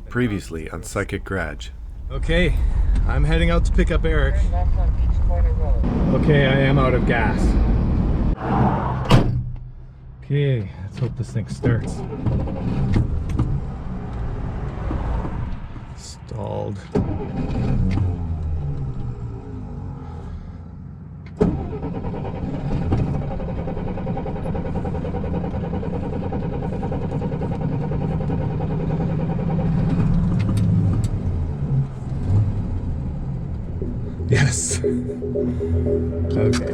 Previously on Psychic Garage. Okay, I'm heading out to pick up Eric. Okay, I am out of gas. Okay, let's hope this thing starts. Stalled. Yes. Okay.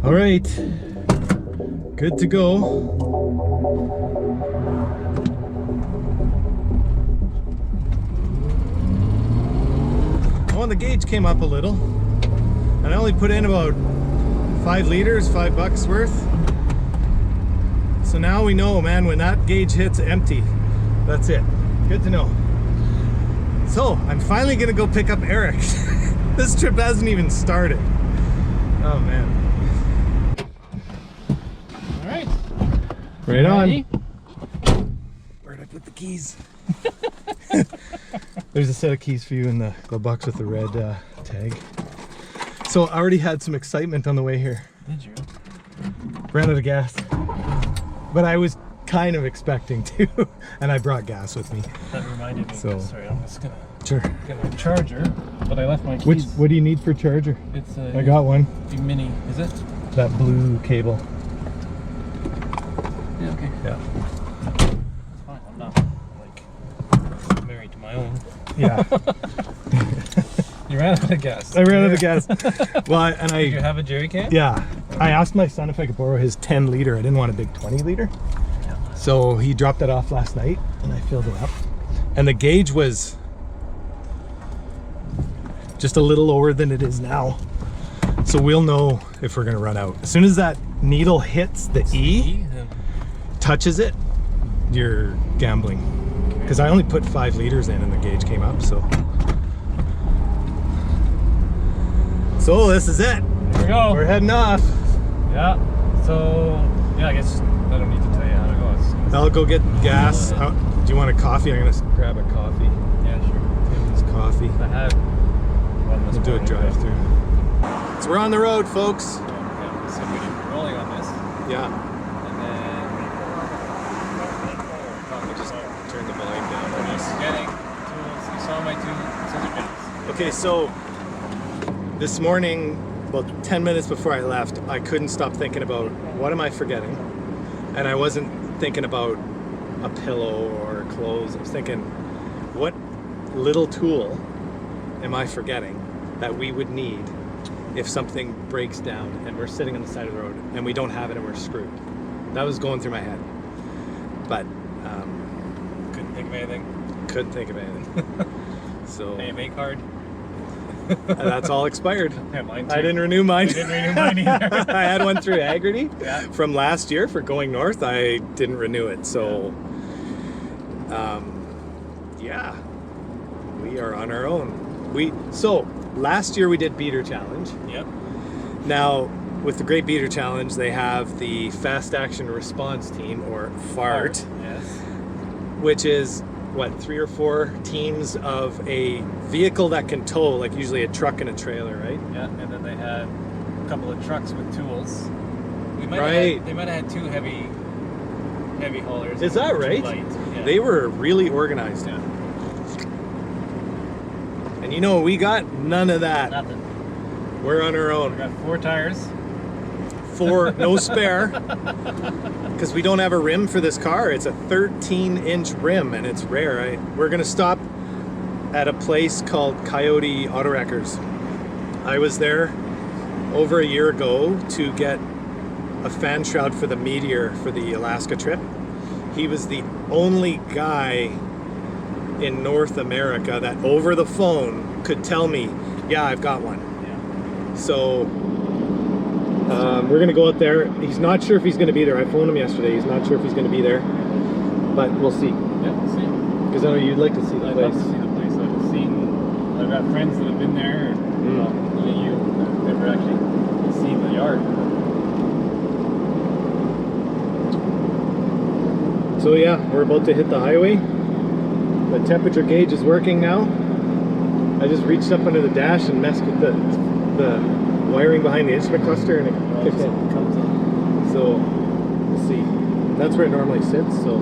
All right. Good to go. Well, the gauge came up a little, and I only put in about 5 liters, $5 worth. So now we know, man, when that gauge hits empty, that's it. Good to know. So I'm finally gonna go pick up Eric. This trip hasn't even started. Oh man. All right. Right on. Ready? Where'd I put the keys? There's a set of keys for you in the glove box with the red tag. So I already had some excitement on the way here. Did you? Ran out of gas. But I was kind of expecting to, and I brought gas with me. That reminded me. So, sorry, I'm just gonna sure. get my charger, but I left my keys. What do you need for charger? It's I got one. a mini. Is it? That blue cable. Yeah. Okay. Yeah. It's fine. I'm not like married to my own. Yeah. You ran out of gas. I ran out of gas. Well, Did you have a jerry can? Yeah. I asked my son if I could borrow his 10 liter. I didn't want a big 20 liter. Yeah. So he dropped that off last night and I filled it up. And the gauge was just a little lower than it is now. So we'll know if we're gonna run out. As soon as that needle hits the E, touches it, you're gambling. Because I only put 5 liters in and the gauge came up, so. So this is it. Here we go. We're heading off. Yeah. So yeah, I guess I don't need to tell you how to go. I'll go get gas. Do you want a coffee? I'm gonna grab a coffee. Yeah, sure. Tim's coffee. I had one this We'll do a morning, drive-through. So we're on the road, folks. So, yeah, so we did rolling on this, Yeah. and then I just turned the volume down on this. getting tools. You saw my 2 scissor jobs. Okay, so this morning, about 10 minutes before I left, I couldn't stop thinking about what am I forgetting? And I wasn't thinking about a pillow or clothes. I was thinking, what little tool am I forgetting that we would need if something breaks down and we're sitting on the side of the road and we don't have it and we're screwed? That was going through my head. But Couldn't think of anything. couldn't think of anything. So AMA card. that's all expired. Yeah, mine too. I didn't renew mine. I didn't renew mine either. I had one through Haggerty Yeah. from last year for going north. I didn't renew it, so yeah, we are on our own. So last year we did Beater Challenge. Yep. Now with the Great Beater Challenge, they have the Fast Action Response Team, or FART, Yes. which is what, 3 or 4 teams of a vehicle that can tow, like usually a truck and a trailer, right? Yeah, and then they had a couple of trucks with tools. They might have had 2 heavy haulers. Is that and 2 right? light. Yeah. They were really organized. Yeah. And you know, we got none of that. Nothing. We're on our We own. got 4 tires. 4, no spare. Because we don't have a rim for this car. It's a 13-inch rim and it's rare. We're gonna stop at a place called Coyote Auto Wreckers. I was there over a year ago to get a fan shroud for the Meteor for the Alaska trip. He was the only guy in North America that over the phone could tell me, yeah, I've got one. Yeah. So we're gonna go out there. He's not sure if he's gonna be there. I phoned him yesterday. He's not sure if he's gonna be there, but we'll see. Yeah, we'll see. Because I know you'd like to see the I'd place. love to see the place. I've got friends that have been there. Well, you never car. So yeah, we're about to hit the highway. The temperature gauge is working now. I just reached up under the dash and messed with the wiring behind the instrument cluster, and it kicked in. Comes in. So let's see. That's where it normally sits. So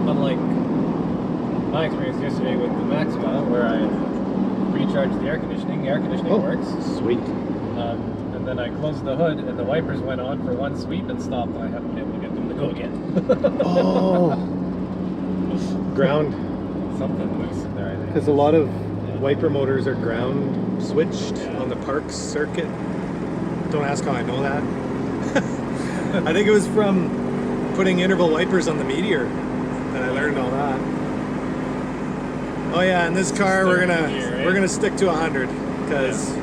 Unlike my experience yesterday with the Maxima, where I recharged the air conditioning works. Sweet. And then I closed the hood, and the wipers went on for one sweep and stopped. I haven't been able to get them to go again. Oh. Ground. Something loose in there, I think. Because a lot of wiper motors are ground switched on the Parks circuit. Don't ask how I know that. I think it was from putting interval wipers on the Meteor that I learned all that. Oh yeah, in this car we're gonna stick to 100 because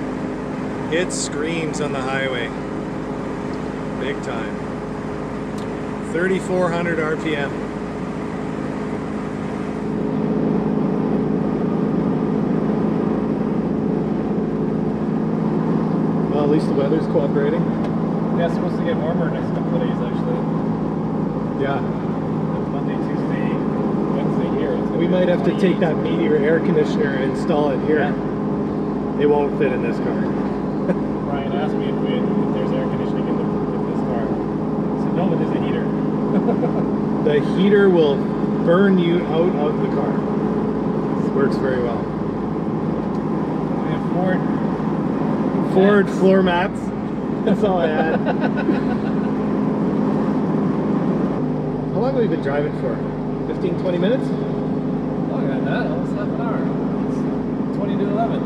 it screams on the highway, big time. 3,400 RPM. Well, at least the weather's cooperating. Yeah, it's supposed to get warmer next couple of days, actually. Yeah. Monday, Tuesday, Wednesday here. We might have to take that Meteor air conditioner and install it here. Yeah. It won't fit in this car. Ryan asked me if there's air conditioning in this car. I said, no, but there's a heater. The heater will burn you out of the car. This works very well. We have Ford floor mats. That's all I had. How long have we been driving for? 15, 20 minutes? Longer than that, almost half an hour. It's 20 to 11.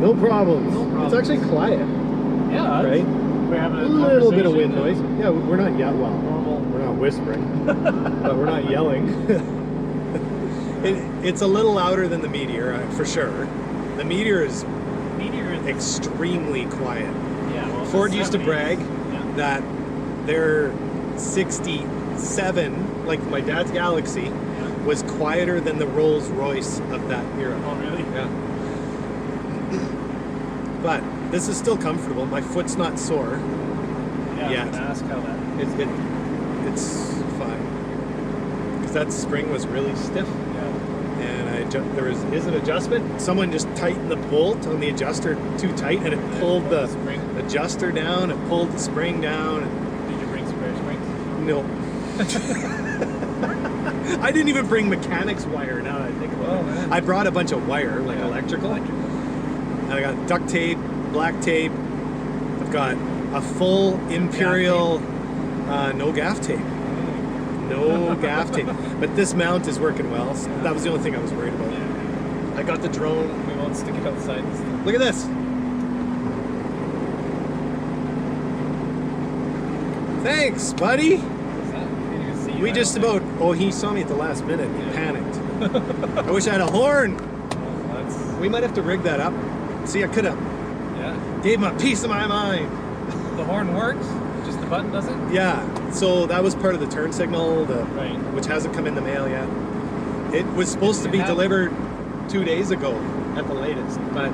No problems. No problems. It's actually quiet, Yeah, right? We're having A little bit of wind conversation noise. Yeah, we're not yet. Well, Normal. we're not whispering, but we're not yelling. It's a little louder than the Meteor, for sure. The Meteor is extremely quiet. Yeah, well, Ford used to brag Yeah. that their 67, like my dad's Galaxy, was quieter than the Rolls Royce of that era. Oh, really? Yeah. But this is still comfortable. My foot's not sore. Yeah, I yet. was gonna ask how that. It's fine. Because that spring was really stiff. Yeah. And there is an adjustment. Someone just tightened the bolt on the adjuster too tight, and it pulled the spring. adjuster down. It pulled the spring down. Did you bring spare springs? No. I didn't even bring mechanics wire. Now that I think about it, man. I brought a bunch of wire, like electrical. And I got duct tape, black tape. I've got a full Imperial no gaff tape. No gaff tape. But this mount is working well. So that was the only thing I was worried about. Yeah. I got the drone. We won't stick it outside. Look at this. Thanks, buddy. What's that? Didn't even see you. We just about. Oh, he saw me at the last minute. He panicked. I wish I had a horn. Well, that's. We might have to rig that up. See, I could have Yeah. gave him a piece of my mind. The horn works. Just the button doesn't. Yeah. So that was part of the turn signal, Right. which hasn't come in the mail yet. It was supposed to You be have- delivered 2 days ago at the latest, but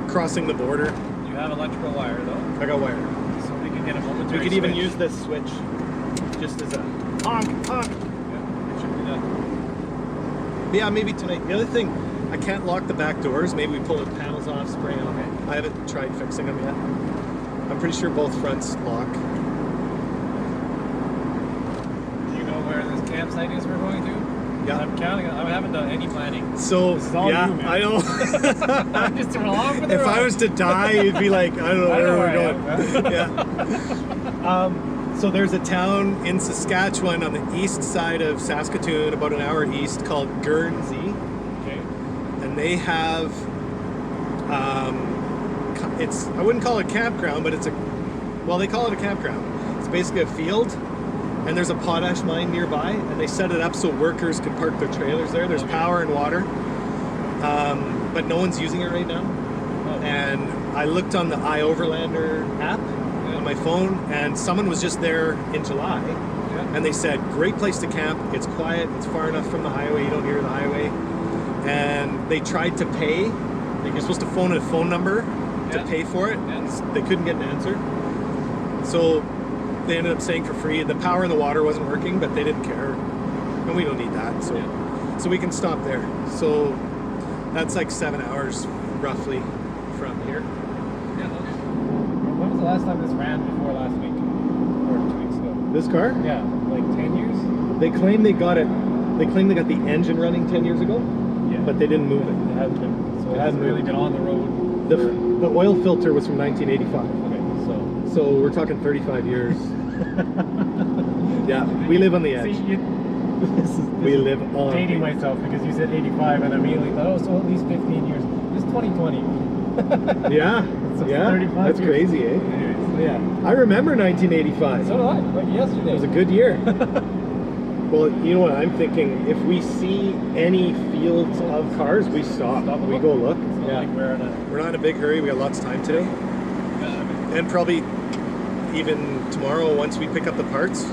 crossing the border, You have electrical wire though, I got wire. so we can get a momentary. We could even switch. use this switch just as a honk, honk. Yeah, it should be done. Yeah, maybe tonight. The other thing, I can't lock the back doors. Maybe we pull the panels off, spray them. Okay. I haven't tried fixing them yet. I'm pretty sure both fronts lock. Do you know where this campsite is we're going to? Yeah. I'm counting. I haven't done any planning. So, This is all yeah, you, man. I know. I'm just along for the If I ride. was to die, you'd be like, I don't know I where know we're where going. Yeah. So there's a town in Saskatchewan on the east side of Saskatoon, about an hour east, called Guernsey, Okay. and they have, it's, I wouldn't call it a campground, but they call it a campground. It's basically a field, and there's a potash mine nearby, and they set it up so workers can park their trailers there. There's power and water, but no one's using it right now. Oh. And I looked on the iOverlander app on my phone, and someone was just there in July, Yeah. and they said, great place to camp. It's quiet. It's far enough from the highway. You don't hear the highway. And they tried to pay. Like, you're supposed to phone a phone number to Yeah. pay for it, and Yeah. they couldn't get an answer. So they ended up staying for free. The power and the water wasn't working, but they didn't care. And we don't need that. So we can stop there. So that's like 7 hours roughly from here. Yeah. When was the last time this ran before last week? Or 2 weeks ago? This car? Yeah, like 10 years? They claim they got it. They claim they got the engine running 10 years ago, but they didn't move it. It hasn't been. So it hasn't really been on the road. The oil filter was from 1985. Okay, so we're talking 35 years. Yeah, we live on the edge. See, we live on. Dating myself because you said 85, and I immediately thought, oh, so at least 15 years. It's 2020. Yeah, So yeah, 35 that's years. crazy, eh? Anyways, yeah. I remember 1985. So do I. Like yesterday. It was a good year. Well, you know what I'm thinking? If we see any fields of cars, we stop. We go look. So Yeah. like We're not in a big hurry. We got lots of time today. And probably even tomorrow, once we pick up the parts,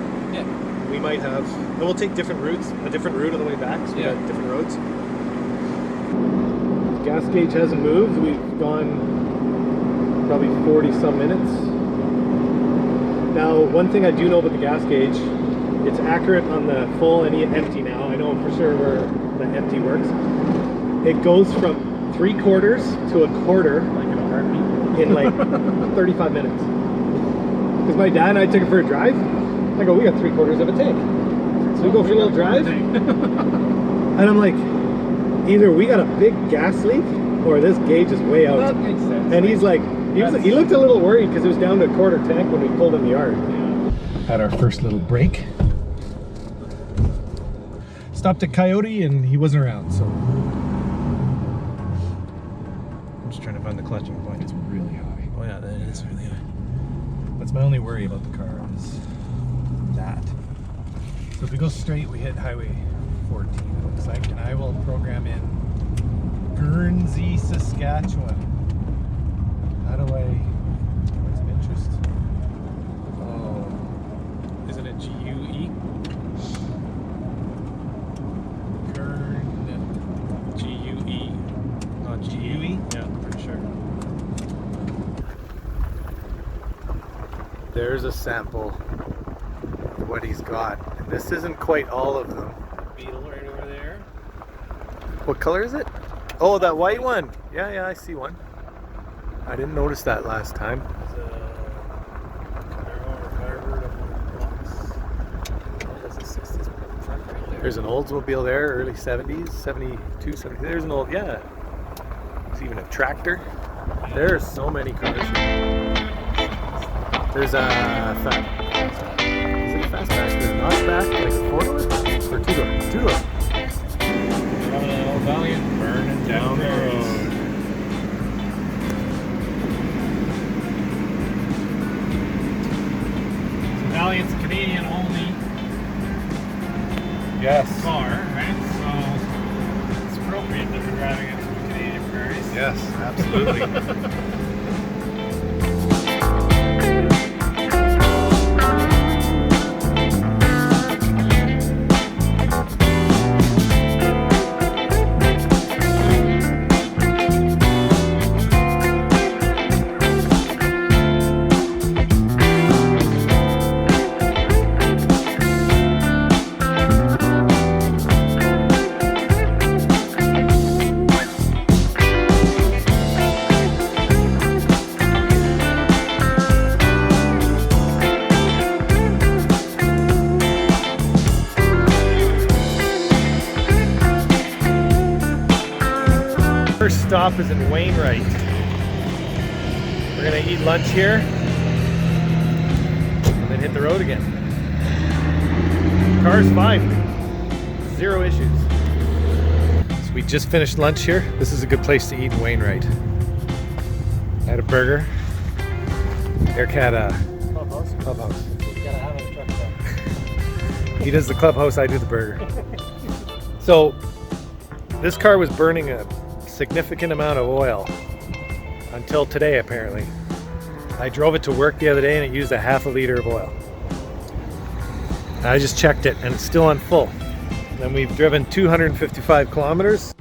we might have. And we'll take different routes, a different route on the way back. So we got different roads. Gas gauge hasn't moved. We've gone probably 40 some minutes. Now, one thing I do know about the gas gauge, it's accurate on the full and empty now. I know for sure where the empty works. It goes from 3/4 to 1/4 Like in a heartbeat. in like 35 minutes. Because my dad and I took it for a drive. I go, we got 3/4 of a tank. So we go for a little drive. And I'm like, either we got a big gas leak or this gauge is way out. That makes sense. And he's like, he looked a little worried because it was down to 1/4 tank when we pulled in the yard. Had our first little break. Stopped at Coyote and he wasn't around, so I'm just trying to find the clutching point. It's really high. Oh yeah, that is really high. That's my only worry about the car is that. So if we go straight, we hit Highway 14, it looks like, and I will program in Guernsey, Saskatchewan. How do I? Points of interest. Oh, isn't it GUE? GUE. Not GUE? Yeah, pretty sure. There's a sample of what he's got. And this isn't quite all of them. Beetle right over there. What color is it? Oh, that white one. Yeah, I see one. I didn't notice that last time. It's a Firebird of one box. That's a 60s truck right there. There's an Oldsmobile there, early 70s, 72, 70. There's an old, yeah. There's even a tractor. There's so many cars. There's a is it a fastback? There's a notchback, like a 4-door or 2-door? 2-door. Having an old Valiant burning down the road. So Valiant's Canadian only car, right? So it's appropriate that we're driving it through Canadian prairies. Yes, absolutely. First stop is in Wainwright. We're gonna eat lunch here and then hit the road again. Car's fine, 0 issues. So we just finished lunch here. This is a good place to eat in Wainwright. I had a burger. Eric had a clubhouse. You gotta have it in a truck stop. He does the clubhouse, I do the burger. So this car was burning a significant amount of oil until today, apparently. I drove it to work the other day and it used a ½ liter of oil. I just checked it and it's still on full. And we've driven 255 kilometers.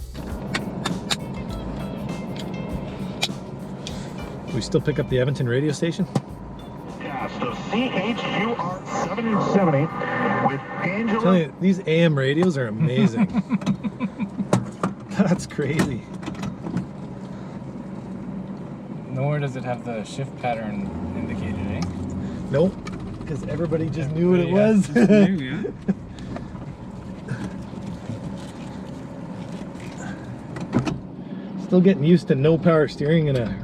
We still pick up the Edmonton radio station? Yeah, west of CHUR 770 with I'm Angela. telling you, these AM radios are amazing. That's crazy. Nor does it have the shift pattern indicated, eh? Nope, because everybody just knew what it Yeah, was. just knew, yeah. Still getting used to no power steering in a,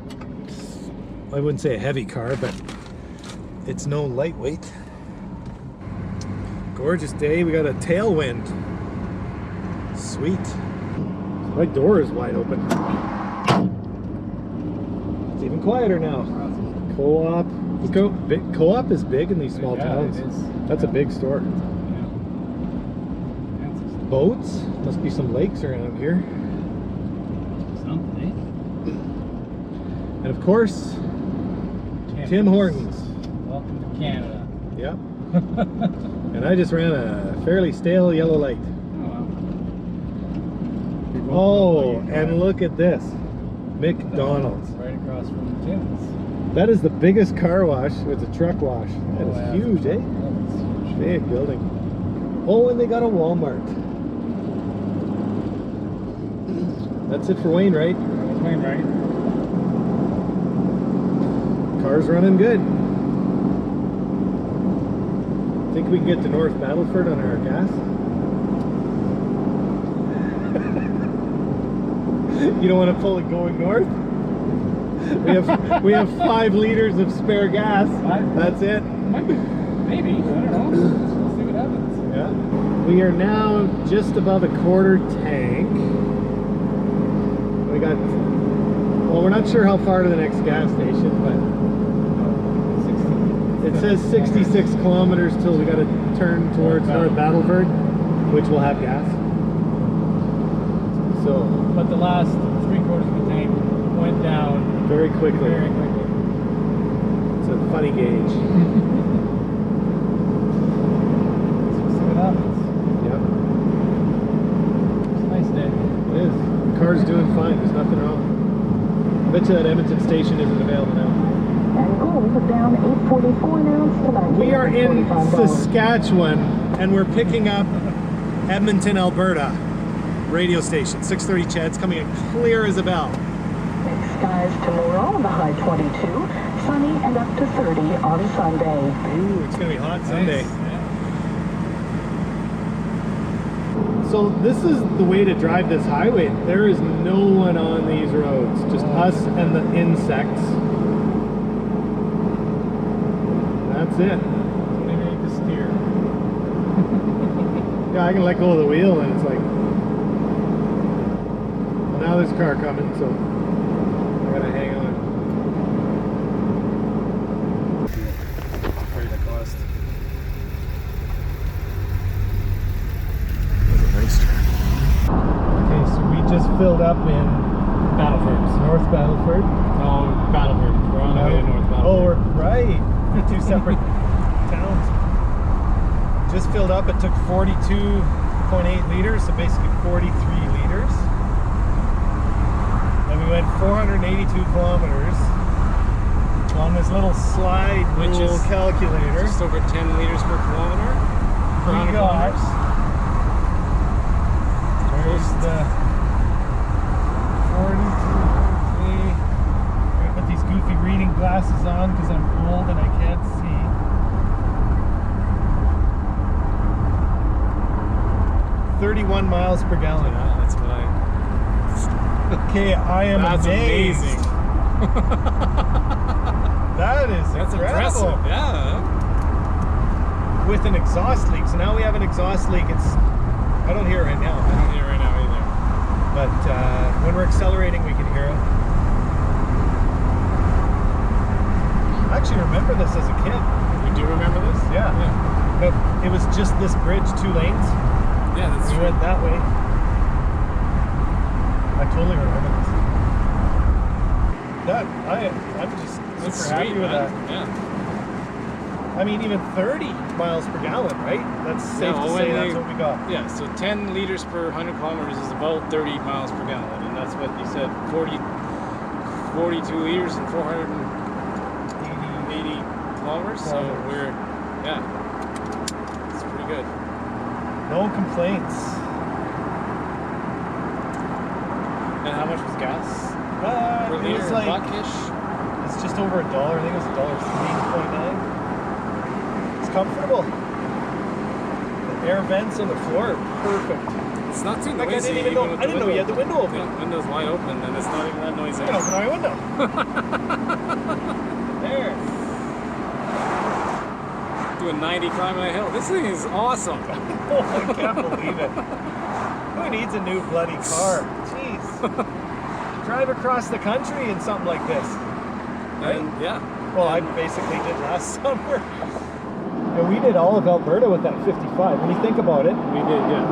I wouldn't say a heavy car, but it's no lightweight. Gorgeous day. We got a tailwind. Sweet. My door is wide open. It's even quieter now. Co-op. Co-op is big in these small towns. It is. That's a big store. Boats. Must be some lakes around here. Something. And of course, Tim Hortons. Welcome to Canada. Yep. And I just ran a fairly stale yellow light. Oh, and look at this. McDonald's. Right across from Tim's. That is the biggest car wash. It's a truck wash. That is yeah. huge, eh? That's huge. Big building. Oh, and they got a Walmart. That's it for Wainwright. Wainwright. Car's running good. Think we can get to North Battleford on our gas? You don't want to pull it going north? We have 5 liters of spare gas. That's it. Maybe. I don't know. Let's see what happens. Yeah. We are now just above a quarter tank. We got, well, we're not sure how far to the next gas station, but it says 66 kilometers till we got to turn towards North Battleford, which will have gas. So, But the last 3/4 of the tank went down very quickly. very quickly. It's a funny gauge. Let's see what happens. Yep, It's a nice day. it is. The car's doing fine. There's nothing wrong. I bet you that Edmonton station isn't available now. And gold down 8.44 an ounce tonight. We are in $45. Saskatchewan, and we're picking up Edmonton, Alberta radio station. 6:30 Chad's coming in clear as a bell. Mixed skies tomorrow, the high 22, sunny and up to 30 on Sunday. Ooh, it's gonna be hot Sunday. Nice. So this is the way to drive this highway. There is no one on these roads, just us and the insects. That's it. Don't even need to steer. Yeah, I can let go of the wheel and it's like, well, now there's a car coming, so I gotta hang on. Afraid of cost. Nice track. Okay, so we just filled up in Battleford. North Battleford. No, Battleford. We're on the way to North Battleford. Oh, we're right. They're 2 separate towns. Just filled up. It took 42.8 liters, so basically 43 liters. And we went 482 kilometers on this little slide Which rule is calculator. Just over 10 liters per kilometer. Per We 100 got- kilometers. There's the 42. Okay. I'm gonna put these goofy reading glasses on because I'm old and I can't see. 31 miles per gallon. Yeah, that's what I. Okay, I am That's amazed. amazing. That is That's incredible. impressive. Yeah. With an exhaust leak. So now we have an exhaust leak. It's, I don't hear it right now. I don't hear it right now either. But when we're accelerating, we can hear it. I actually remember this as a kid. You do remember this? Yeah. But it was just this bridge, 2 lanes. Yeah, that's We true. went that way. I totally remember this. I'm just That's super happy sweet, with man. that. Yeah. I mean, even 30 miles per gallon, right? That's safe well, to when say they- that's what we got. Yeah, so 10 liters per 100 kilometers is about 30 miles per gallon, and that's what you said. 42 liters and 480 kilometers. So we're, yeah, it's pretty good. No complaints. And how much was gas? It was like buckish. it's just over $1. I think it was $1.03.9. It's comfortable. The air vents on the floor are perfect. It's not too Like noisy. I didn't know you had the window open. Yeah, window's wide open, and it's not even that noisy. I can open my window. There. Doing 90 climbing a hill. This thing is awesome. Oh, I can't believe it. Who needs a new bloody car? Jeez. Drive across the country in something like this. Right? And, yeah. Well, I basically did last summer. And we did all of Alberta with that 55. When you think about it, We did, yeah.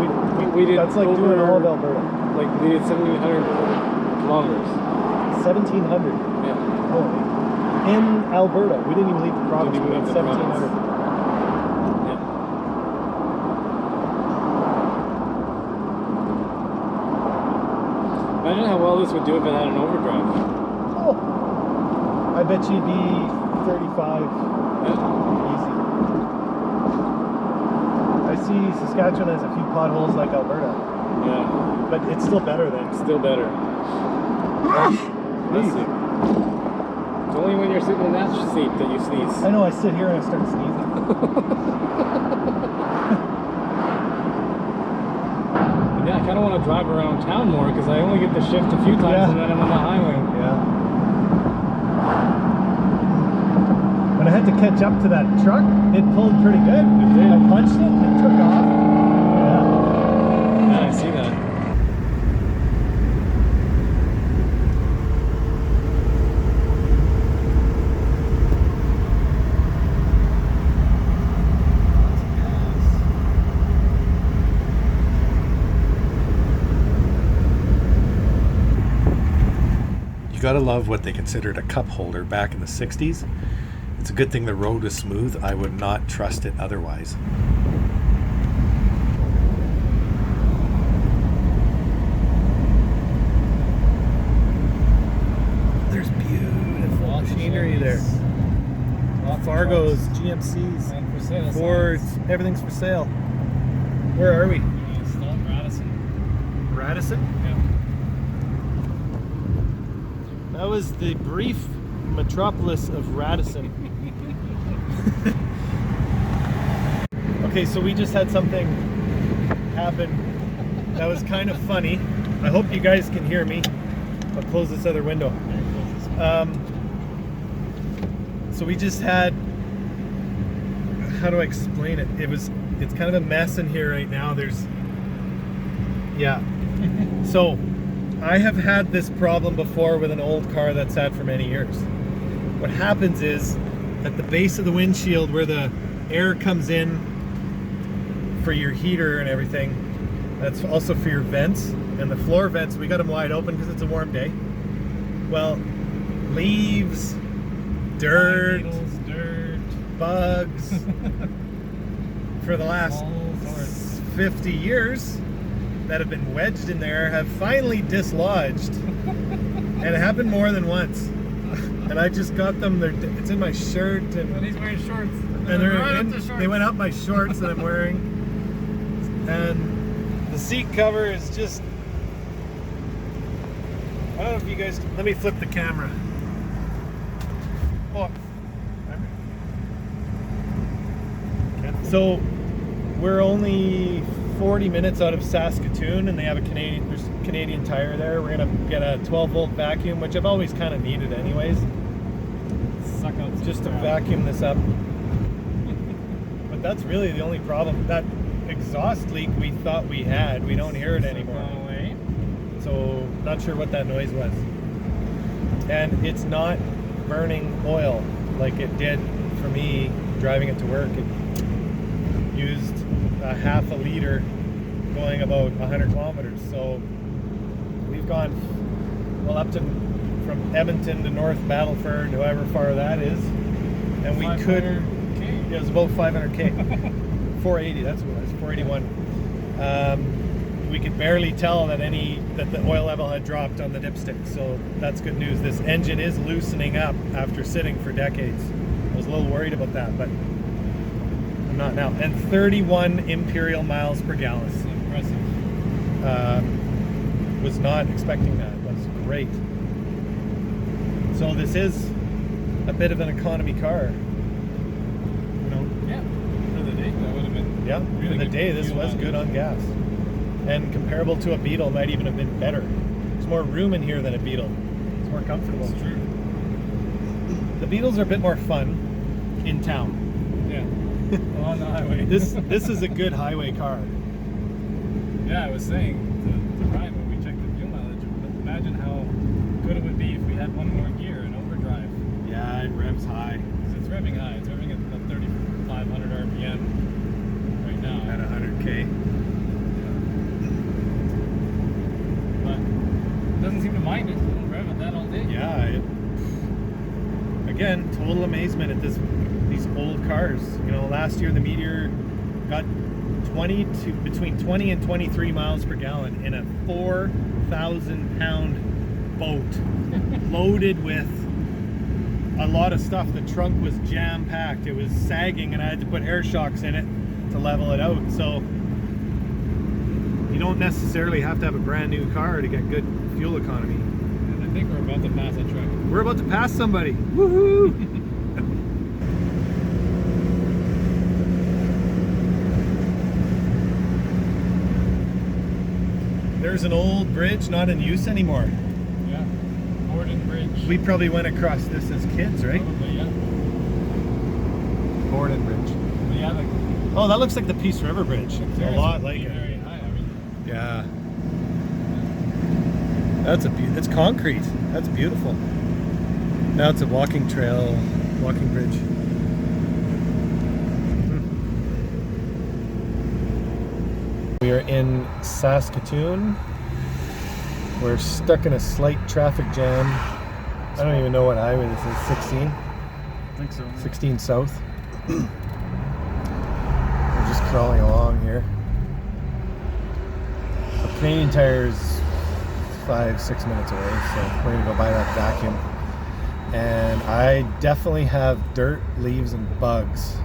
We did. that's like doing all of Alberta. Like we did 1,700 kilometers. 1,700. Yeah. Holy. In Alberta. We didn't even leave the province. Didn't We even went leave the province. 1,700. Yeah. Imagine how well this would do if it had an overdrive. Oh. I bet you'd be 35. Yeah. Easy. I see Saskatchewan has a few potholes like Alberta, Yeah. but it's still better than. Still better. Bless you. It's only when you're sitting in that seat that you sneeze. I know, I sit here and I start sneezing. Yeah, I kind of want to drive around town more because I only get to shift a few times and then I'm on the highway. Yeah. When I had to catch up to that truck, it pulled pretty good. It did. I punched it and it took off. Yeah. Yeah, I see that. You gotta love what they considered a cup holder back in the 60s. It's a good thing the road was smooth. I would not trust it otherwise. There's beautiful machinery there. Fargos, GMCs, And for sale. Fords, everything's for sale. Where are we? Still Radisson. Radisson? Yeah. That was the brief metropolis of Radisson. Okay, so we just had something happen that was kind of funny. I hope you guys can hear me. I'll close this other window. So we just had, how do I explain it? It's kind of a mess in here right now. So I have had this problem before with an old car that's sat for many years. What happens is at the base of the windshield where the air comes in for your heater and everything, that's also for your vents, and the floor vents, we got them wide open because it's a warm day. Well, leaves, dirt, bugs for the last 50 years that have been wedged in there have finally dislodged. And it happened more than once. And I just got them, it's in my shirt. And he's wearing shorts. And they went up my shorts that I'm wearing. And the seat cover is just, I don't know if you guys, let me flip the camera. Oh. So we're only 40 minutes out of Saskatoon, and they have there's a Canadian Tire there. We're gonna get a 12-volt vacuum, which I've always kind of needed anyways. Suck out some Just to crap. vacuum this up. But that's really the only problem. That exhaust leak we thought we had, we don't hear it anymore. So not sure what that noise was. And it's not burning oil like it did for me driving it to work. It used a half a liter going about 100 kilometers. So we've gone well up to from Edmonton to North Battleford, however far that is, and we could. It was about 500k. 480. That's what it was. 481. We could barely tell that the oil level had dropped on the dipstick. So that's good news. This engine is loosening up after sitting for decades. It was little worried about that, but I'm not now. And 31 imperial miles per gallon. Impressive. Was not expecting that. That's great. So this is a bit of an economy car. You know? Yeah. For the day, that would have been. Yeah. Really For the good day, this fuel was mileage. good on gas. And comparable to a Beetle, might even have been better. There's more room in here than a Beetle. It's more comfortable. That's true. The Beetles are a bit more fun in town. Yeah. On the highway. This is a good highway car. Yeah, I was saying to Ryan when we checked the fuel mileage, imagine how good it would be if we had one more gear in overdrive. Yeah, it revs high. 'Cause it's revving high. It's revving at 3,500 RPM right now. At 100K. But it doesn't seem to mind it. It'll rev at that all day. Yeah. Again, total amazement at these old cars. You know, last year the Meteor got between 20 and 23 miles per gallon in a 4,000-pound boat loaded with a lot of stuff. The trunk was jam-packed. It was sagging, and I had to put air shocks in it to level it out. So you don't necessarily have to have a brand new car to get good fuel economy. And I think we're about to pass a truck. We're about to pass somebody. Woohoo! There's an old bridge not in use anymore. Yeah. Borden Bridge. We probably went across this as kids, right? Probably, yeah. Borden Bridge. But yeah, like, Oh, that looks like the Peace River Bridge. A Terrace lot would like be it. very high. I mean, Yeah. That's it's concrete. That's beautiful. Now it's a walking trail, walking bridge. We are in Saskatoon. We're stuck in a slight traffic jam. I don't even know what highway this is. 16? I think so. 16 South. We're just crawling along here. A Canadian Tire is 5-6 minutes away, so we're gonna go buy that vacuum. And I definitely have dirt, leaves, and bugs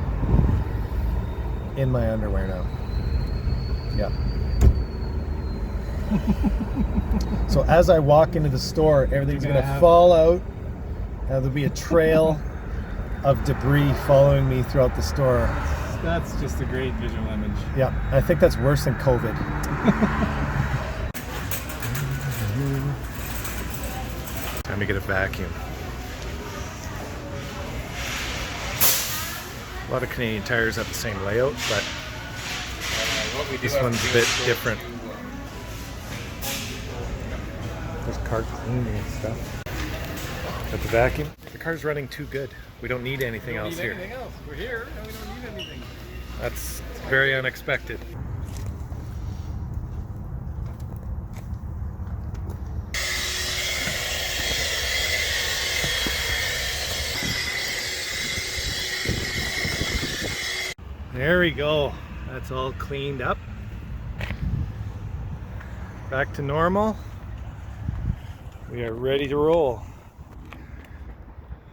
in my underwear now. Yep. So as I walk into the store, everything's You're gonna gonna have- fall out. There'll be a trail of debris following me throughout the store. That's just a great visual image. Yeah, I think that's worse than COVID. Time to get a vacuum. A lot of Canadian Tires have the same layout, but this one's a bit different. There's car cleaning and stuff. Got the vacuum. The car's running too good. We don't need anything We don't else need here. anything else. We're here and we don't need anything. That's very unexpected. There we go. That's all cleaned up. Back to normal. We are ready to roll.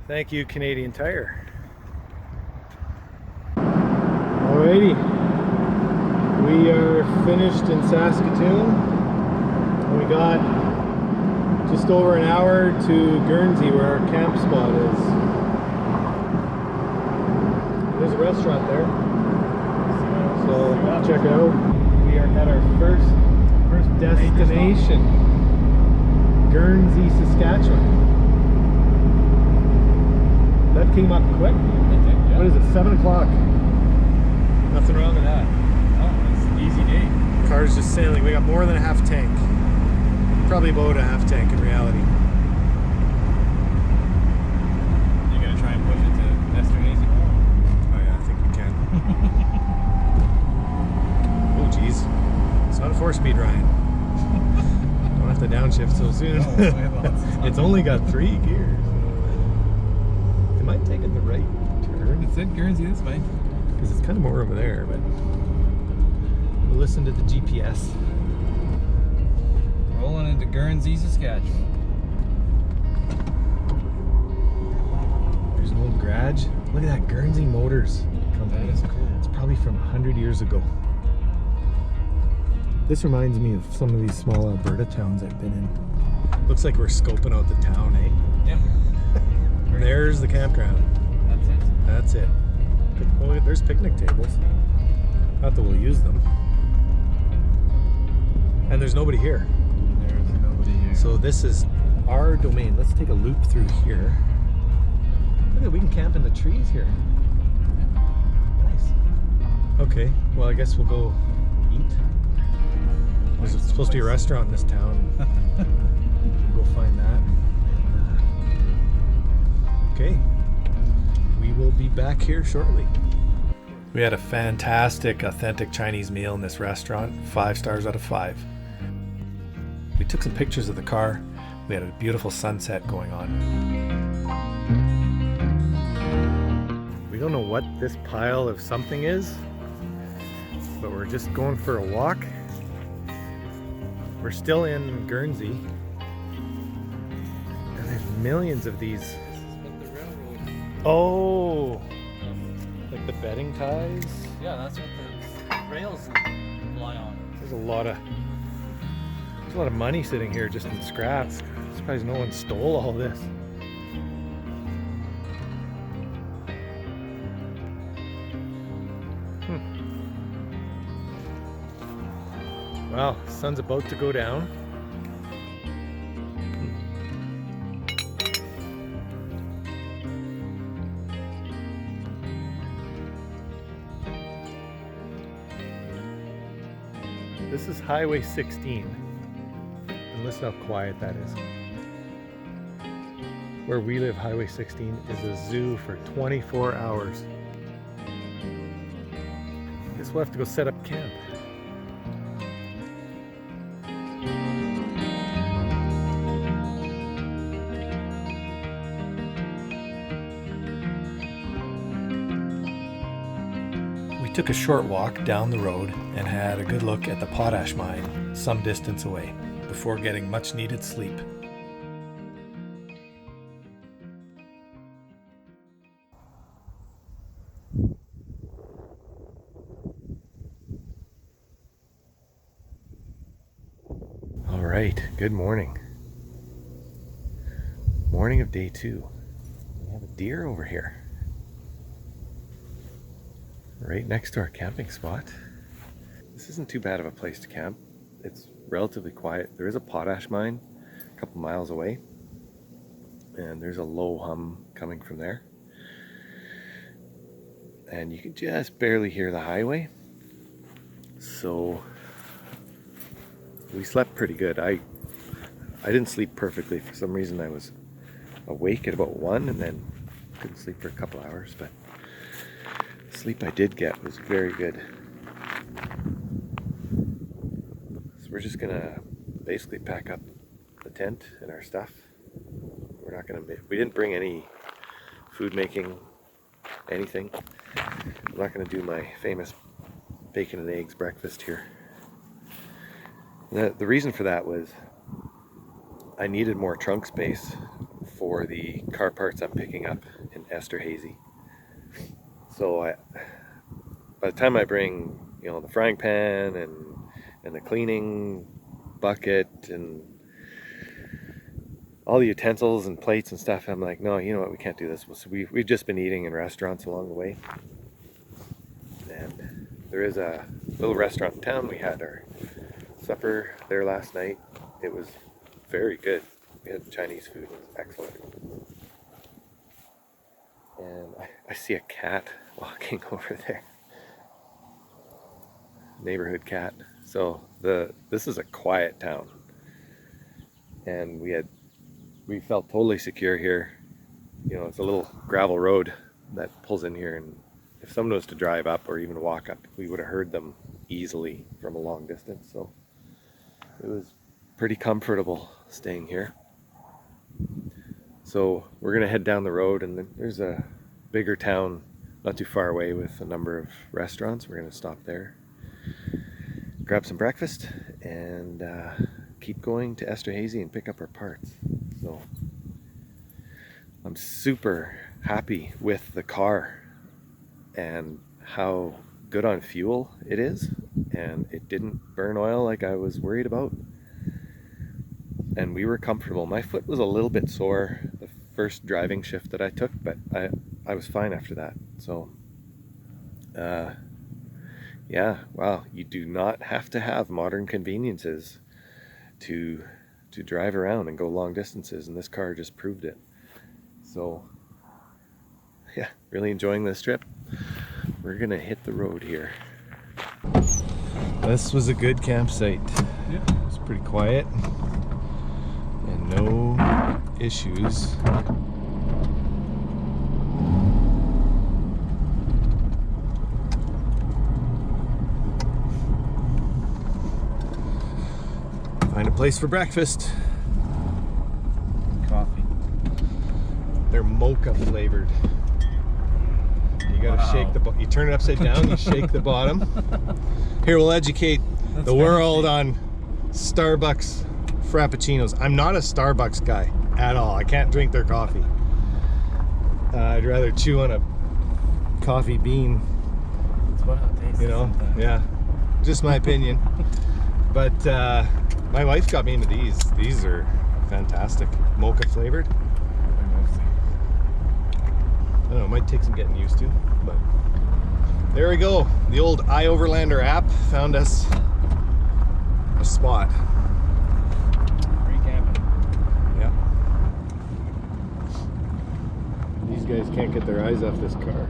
Thank you, Canadian Tire. Alrighty. We are finished in Saskatoon. We got just over an hour to Guernsey, where our camp spot is. There's a restaurant there, so check it out. We are at our first destination, Guernsey, Saskatchewan. That came up quick. What is it, 7 o'clock? Nothing wrong with that. Oh, it's an easy day. Car's just sailing. We got more than a half tank. Probably about a half tank in reality. You gonna try and push it to Esterhazy more? Oh yeah, I think we can. Oh geez. It's not a 4-speed, Ryan. Don't have to downshift so soon. No, we have lots of time. It's only got 3 gears. Am I taking the right turn? It said Guernsey this way. Because it's kind of more over there, but we'll listen to the GPS. Rolling into Guernsey, Saskatchewan. There's an old grass badge. Look at that, Guernsey Motors Company. That is cool. It's probably from 100 years ago. This reminds me of some of these small Alberta towns I've been in. Looks like we're scoping out the town, eh? Yep. There's the campground. That's it. That's it. Oh, there's picnic tables. Not that we'll use them. And there's nobody here. There's nobody here. So this is our domain. Let's take a loop through here. Look at, we can camp in the trees here. Nice. Okay, well I guess we'll go eat. There's supposed to be a restaurant in this town. We'll go find that. And, okay, we will be back here shortly. We had a fantastic, authentic Chinese meal in this restaurant. 5 stars out of 5. We took some pictures of the car. We had a beautiful sunset going on. We don't know what this pile of something is, but we're just going for a walk. We're still in Guernsey, and there's millions of these. This is what the railroad. Oh, like the bedding ties. Yeah, that's what the rails lie on. There's a lot of money sitting here just in scrap. Surprised no one stole all this. Well, sun's about to go down. This is Highway 16. And listen how quiet that is. Where we live, Highway 16 is a zoo for 24 hours. Guess we'll have to go set up camp. We took a short walk down the road and had a good look at the potash mine some distance away before getting much needed sleep. All right, good morning. Morning of day 2. We have a deer over here. Right next to our camping spot. This isn't too bad of a place to camp. It's relatively quiet. There is a potash mine a couple miles away, and there's a low hum coming from there. And you can just barely hear the highway. So we slept pretty good. I didn't sleep perfectly. For some reason I was awake at about 1 and then couldn't sleep for a couple hours, but sleep I did get was very good. So we're just gonna basically pack up the tent and our stuff. We didn't bring any food making anything. I'm not gonna do my famous bacon and eggs breakfast here. The reason for that was I needed more trunk space for the car parts I'm picking up in Esterhazy. So by the time I bring, the frying pan and the cleaning bucket and all the utensils and plates and stuff, I'm like, no, you know what, we can't do this. So we've just been eating in restaurants along the way. And there is a little restaurant in town. We had our supper there last night. It was very good. We had Chinese food. It was excellent. And I see a cat walking over there. Neighborhood cat. So this is a quiet town. And we felt totally secure here. It's a little gravel road that pulls in here, and if someone was to drive up or even walk up, we would have heard them easily from a long distance. So it was pretty comfortable staying here. So we're gonna head down the road, and then there's a bigger town not too far away with a number of restaurants. We're gonna stop there, grab some breakfast, and keep going to Esterhazy and pick up our parts. So I'm super happy with the car and how good on fuel it is, and it didn't burn oil like I was worried about, and we were comfortable. My foot was a little bit sore the first driving shift that I took, but I was fine after that. So yeah, wow, you do not have to have modern conveniences to drive around and go long distances, and this car just proved it. So yeah, really enjoying this trip. We're gonna hit the road here. This was a good campsite. Yeah. It was pretty quiet and no issues. Find a place for breakfast. Coffee. They're mocha flavored. You gotta Wow. shake you turn it upside down, you shake the bottom. Here, we'll educate the world on Starbucks Frappuccinos. I'm not a Starbucks guy at all. I can't drink their coffee. I'd rather chew on a coffee bean, That's what it tastes. you know? Sometimes. Yeah, just my opinion. But my wife got me into these. These are fantastic. Mocha flavored. I don't know, it might take some getting used to, but there we go. The old iOverlander app found us a spot. Free camping. Yeah. These guys can't get their eyes off this car.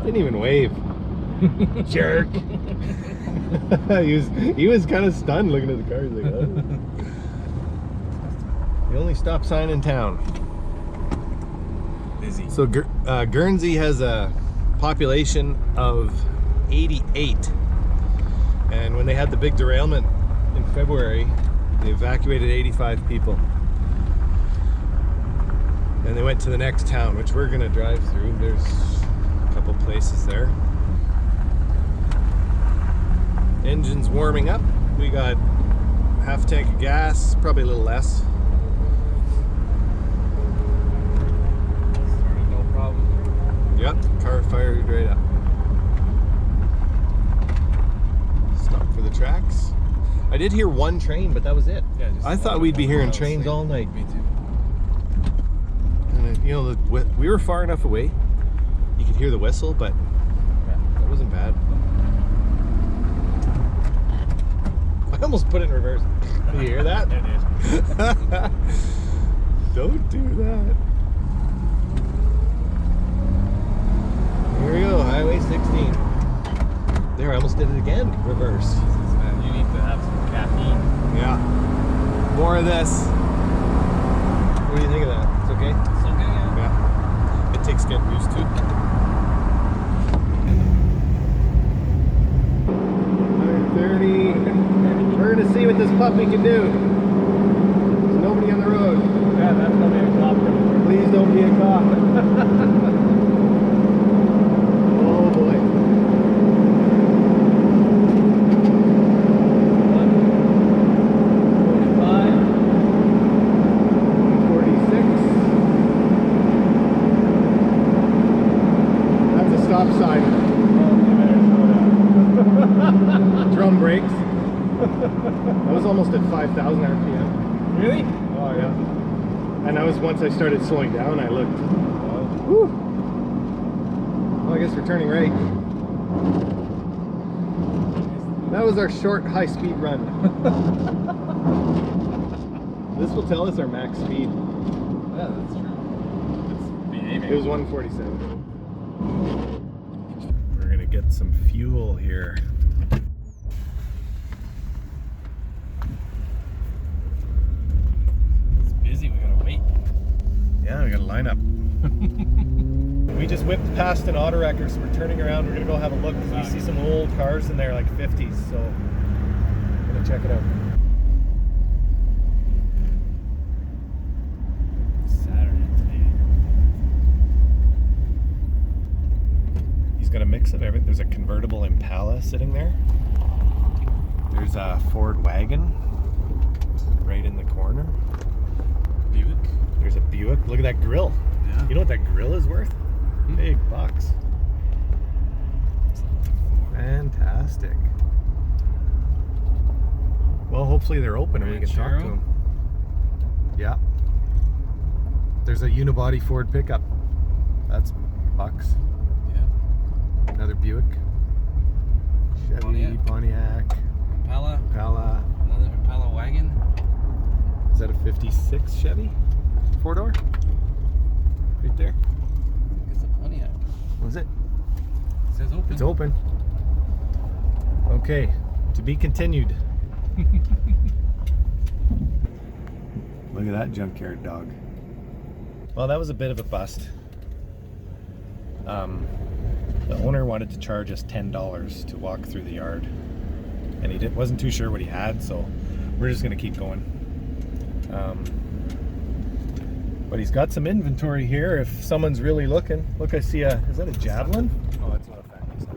Didn't even wave. Jerk. he was kind of stunned looking at the car. He's like, oh. The only stop sign in town. Busy. So Guernsey has a population of 88, and when they had the big derailment in February, they evacuated 85 people, and they went to the next town, which we're gonna drive through. There's a couple places there. Engine's warming up. We got half tank of gas, probably a little less. No problem. Yep, car fired right up. Stop for the tracks. I did hear one train, but that was it. Yeah, just I thought we'd be hearing trains all night. Me too. And you know, we were far enough away. You could hear the whistle, but that wasn't bad. I almost put it in reverse. Did you hear that? I did. Don't do that. Here we go, Highway 16. There, I almost did it again. Reverse. Jesus, man, you need to have some caffeine. Yeah. More of this. What do you think of that? It's okay? It's okay, yeah. Yeah. It takes getting used to. 130. We're gonna see what this puppy can do. There's nobody on the road. Yeah, that's gonna be a cop. Please don't be a cop. Oh boy. 145. 146. That's a stop sign. Drum brakes. I was almost at 5,000 RPM. Really? Oh yeah. And that was once I started slowing down, I looked. Whew. Well, I guess we're turning right. That was our short high-speed run. This will tell us our max speed. Yeah, that's true. It's behaving. It was 147. We're gonna get some fuel here. It's busy, we gotta wait. Yeah, we got a lineup. We just whipped past an auto wrecker, so we're turning around. We're gonna go have a look because we see some old cars in there, like 50s. So we're gonna check it out. Saturday today. He's got a mix of everything. There's a convertible Impala sitting there. There's a Ford wagon right in the corner. Buick. There's a Buick. Look at that grill. Yeah. You know what that grill is worth? Big bucks. Fantastic. Well, hopefully they're open and we can talk to them. Yeah. There's a unibody Ford pickup. That's bucks. Yeah. Another Buick. Chevy, Pontiac, Impala. Impala. Another Impala wagon. Is that a 56 Chevy? 4-door? Right there. It's a Pontiac. Was it? It says open. It's open. Okay, to be continued. Look at that junkyard dog. Well, that was a bit of a bust. The owner wanted to charge us $10 to walk through the yard, and he wasn't too sure what he had, so we're just gonna keep going. But he's got some inventory here if someone's really looking. Look, I see is that a Javelin? Oh, that's not a factory stuff.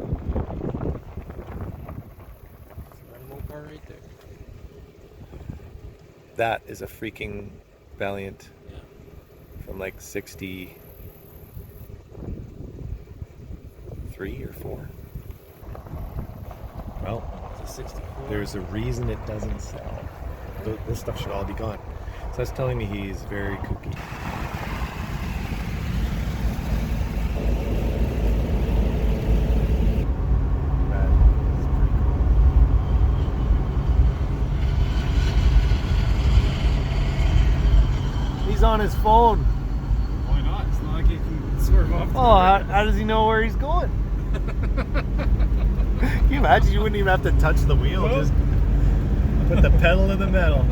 It's a car right there. That is a freaking Valiant. Yeah. From like 63 or 4. Well, It's a 64. there's a reason it doesn't sell. This stuff should all be gone. So that's telling me he's very kooky. He's on his phone. Why not? It's not like he can swerve off. Oh, how does he know where he's going? Can you imagine? You wouldn't even have to touch the wheel. Nope. Just put the pedal to the metal.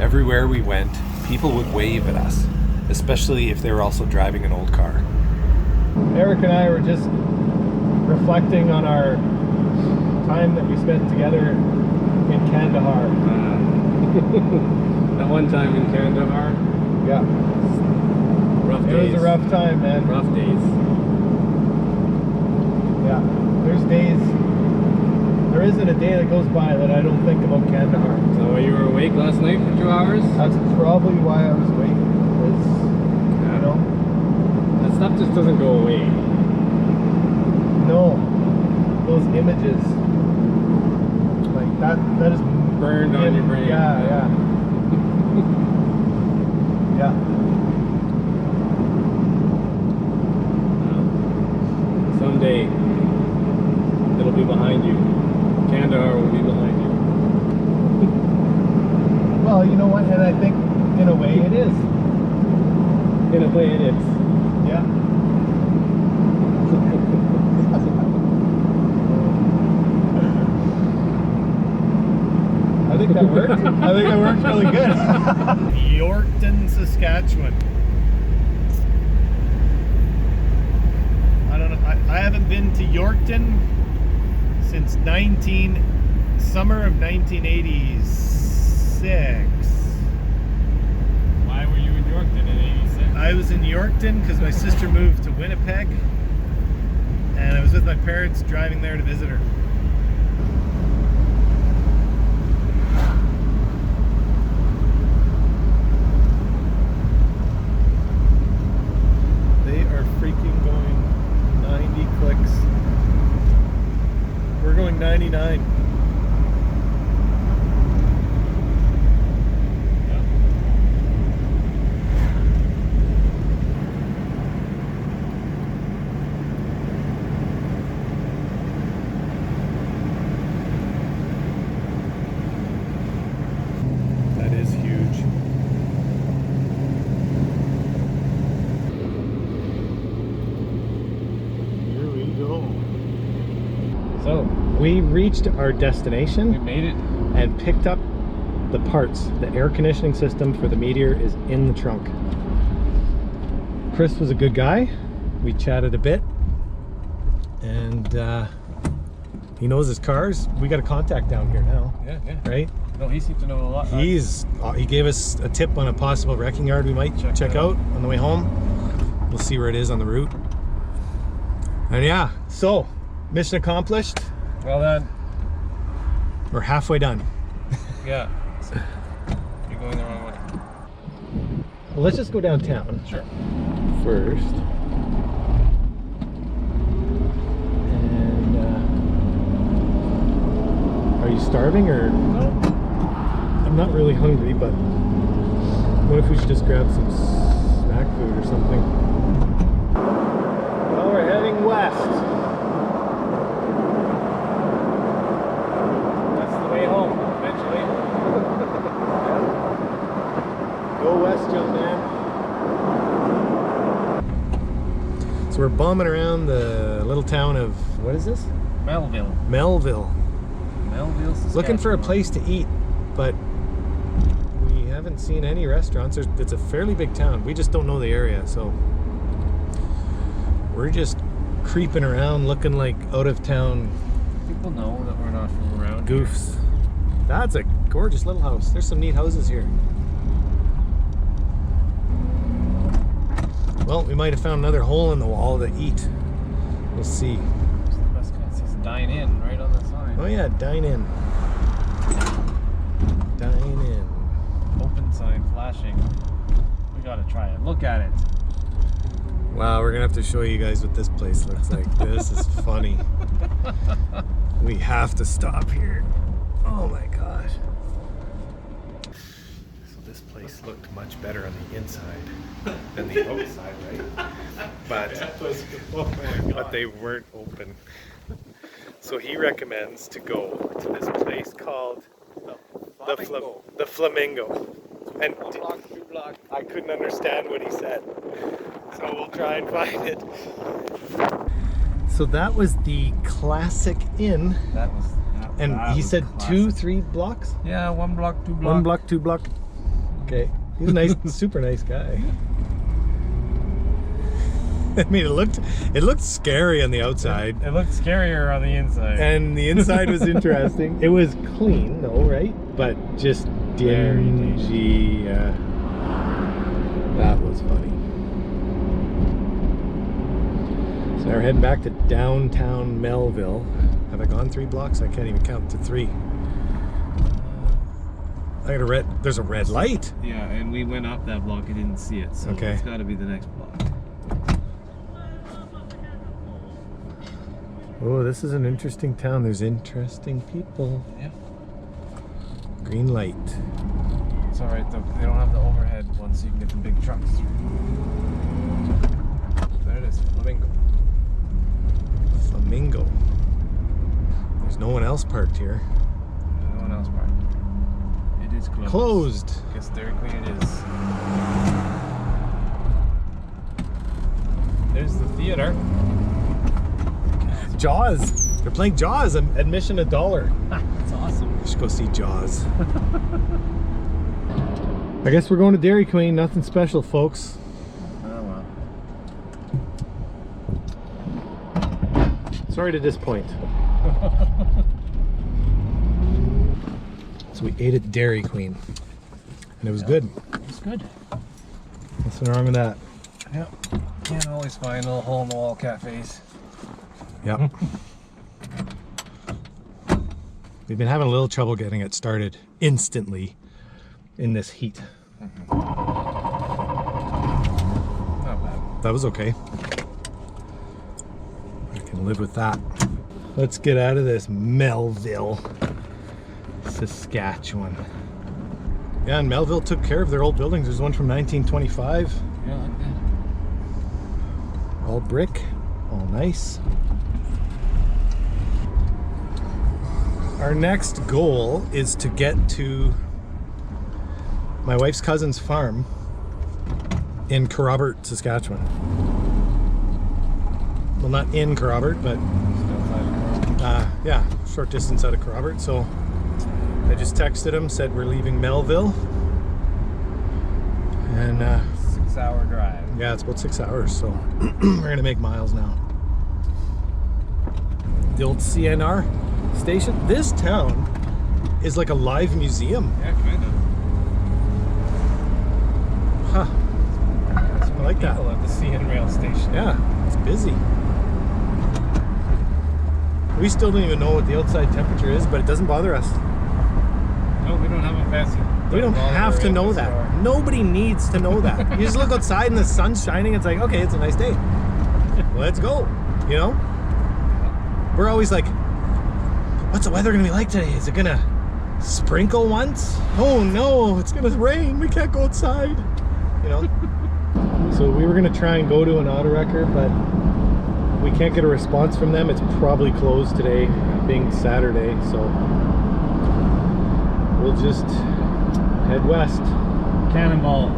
Everywhere we went, people would wave at us, especially if they were also driving an old car. Eric and I were just reflecting on our time that we spent together in Kandahar. That one time in Kandahar. Yeah. Rough It days. was a rough time, man. Rough days. Yeah. There's days. There isn't a day that goes by that I don't think about Kandahar. So you were awake last night for 2 hours? That's probably why I was awake. You know? That stuff just doesn't go away. No. Those images. Like that is Burned on your brain. Yeah, yeah. Yeah. Someday it'll be behind you. Kandahar will be behind you. Well, you know what? And I think in a way it is. In a way it is. Yeah. I think that worked. I think that worked really good. Yorkton, Saskatchewan. I don't know. I haven't been to Yorkton since summer of 1986. Why were you in Yorkton in 86? I was in Yorkton because my sister moved to Winnipeg, and I was with my parents driving there to visit her. They are freaking going 90 clicks. We're going 99. That is huge. Here we go. So, we reached our destination. We made it. And picked up the parts. The air conditioning system for the Meteor is in the trunk. Chris was a good guy. We chatted a bit, and he knows his cars. We got a contact down here now, Yeah, yeah. right? No, he seems to know a lot. He gave us a tip on a possible wrecking yard we might check out on the way home. We'll see where it is on the route. And yeah, so mission accomplished. Well done. We're halfway done. Yeah. Well, let's just go downtown. Sure. First. And are you starving or? No. I'm not really hungry, but what if we should just grab some snack food or something? Well, we're heading west. That's the way home, eventually. Go west, young man. So we're bombing around the little town of, what is this? Melville. Melville. Melville, Saskatchewan. Looking for a place to eat, but we haven't seen any restaurants. It's a fairly big town. We just don't know the area, so we're just creeping around looking like out of town People know that we're not from around goofs. That's a gorgeous little house. There's some neat houses here. Well, we might have found another hole in the wall to eat. We'll see. here. The best kind says dine in right on the sign. Oh yeah, dine in. Dine in. Open sign flashing. We gotta try it. Look at it. Wow, we're gonna have to show you guys what this place looks like. This is funny. We have to stop here. Oh my gosh. So this place looked much better on the inside than the outside, right? But they weren't open. So he recommends to go to this place called the Flamingo. And I couldn't understand what he said. So we'll try and find it. So that was the Classic Inn. That was. And he said classic. 2-3 blocks? Yeah, 1 block, 2 block. 1 block, 2 block. Okay. He's a nice, super nice guy. I mean, it looked scary on the outside. It looked scarier on the inside. And the inside was interesting. It was clean though, right? But just Very dingy. That was funny. So now we're heading back to downtown Melville. Have I gone 3 blocks? I can't even count to 3. I got a red. There's a red light. Yeah, and we went up that block and didn't see it, so Okay. it's got to be the next block. Oh, this is an interesting town. There's interesting people. Yeah. Green light. It's all right though. They don't have the overhead one, so you can get the big trucks through. There it is, Flamingo. Flamingo. There's no one else parked here. No one else parked. It is closed. Closed. Guess Dairy Queen it is. There's the theater. Jaws. They're playing Jaws. Admission $1. That's awesome. We should go see Jaws. I guess we're going to Dairy Queen. Nothing special, folks. Oh well. Sorry to disappoint. So we ate at Dairy Queen. And it was good. It's good. Nothing wrong with that. Yep. Can't always find little hole-in-the-wall cafes. Yep. We've been having a little trouble getting it started instantly in this heat. Not bad. That was okay. I can live with that. Let's get out of this Melville, Saskatchewan. Yeah, and Melville took care of their old buildings. There's one from 1925. Yeah, like that. All brick, all nice. Our next goal is to get to my wife's cousin's farm in Corrobert, Saskatchewan. Well, not in Corrobert, but yeah, short distance out of Corrobert. So I just texted him, said we're leaving Melville, and 6-hour drive. yeah, it's about 6 hours. So we're gonna make miles now. The old CNR station. This town is like a live museum. Yeah, kind of. Huh. I like that. People at the CN rail station. Yeah, it's busy. We still don't even know what the outside temperature is, but it doesn't bother us. No, we don't have a fancy We don't have to know that. Store. Nobody needs to know that. You just look outside and the sun's shining. It's like, okay, it's a nice day. Let's go. You know? We're always like, what's the weather gonna be like today? Is it gonna sprinkle once? Oh no, it's gonna rain. We can't go outside. You know? So we were gonna try and go to an auto wrecker, but we can't get a response from them. It's probably closed today, being Saturday. So we'll just head west. Cannonball.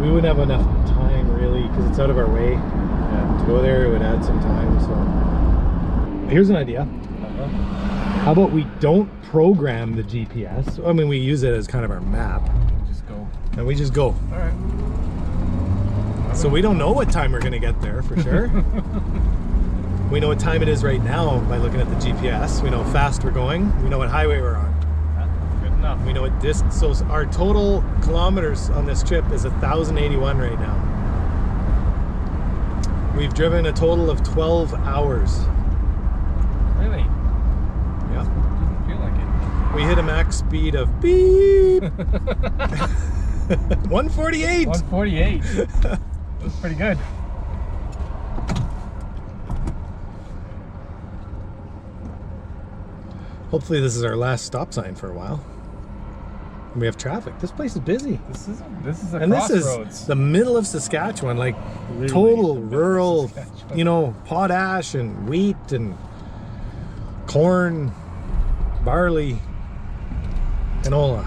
We wouldn't have enough time really because it's out of our way. To go there, it would add some time. So here's an idea. How about we don't program the GPS? I mean, we use it as kind of our map. Just go. And we just go. All right. So we don't know what time we're gonna get there for sure. We know what time it is right now by looking at the GPS. We know how fast we're going. We know what highway we're on. Good enough. We know what distance. So our total kilometers on this trip is 1,081 right now. We've driven a total of 12 hours. Really? Yeah. Doesn't feel like it. We hit a max speed of beep. 148. 148. That's pretty good. Hopefully this is our last stop sign for a while. And we have traffic. This place is busy. This is a And this crossroads. is the middle of Saskatchewan, like Really, total the middle of rural, Saskatchewan. you know, potash and wheat and corn, barley, canola.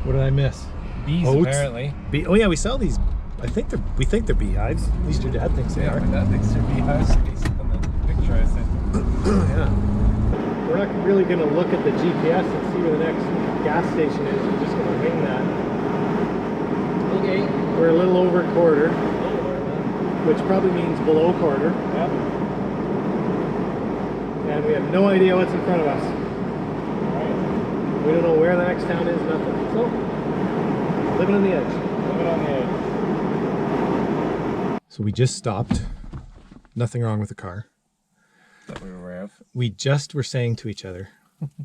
What did I miss? Bees Oats. apparently. Oh yeah, we sell these. We think they're beehives. At least your dad thinks they Yeah, are. but that thinks they're beehives based on the picture I sent. Yeah. We're not really going to look at the GPS and see where the next gas station is. We're just going to wing that. Okay. We're a little over quarter, which probably means below quarter. Yep. And we have no idea what's in front of us. Alright. We don't know where the next town is, nothing. So, living on the edge. Living on the edge. So we just stopped. Nothing wrong with the car. That we were aware of. We just were saying to each other,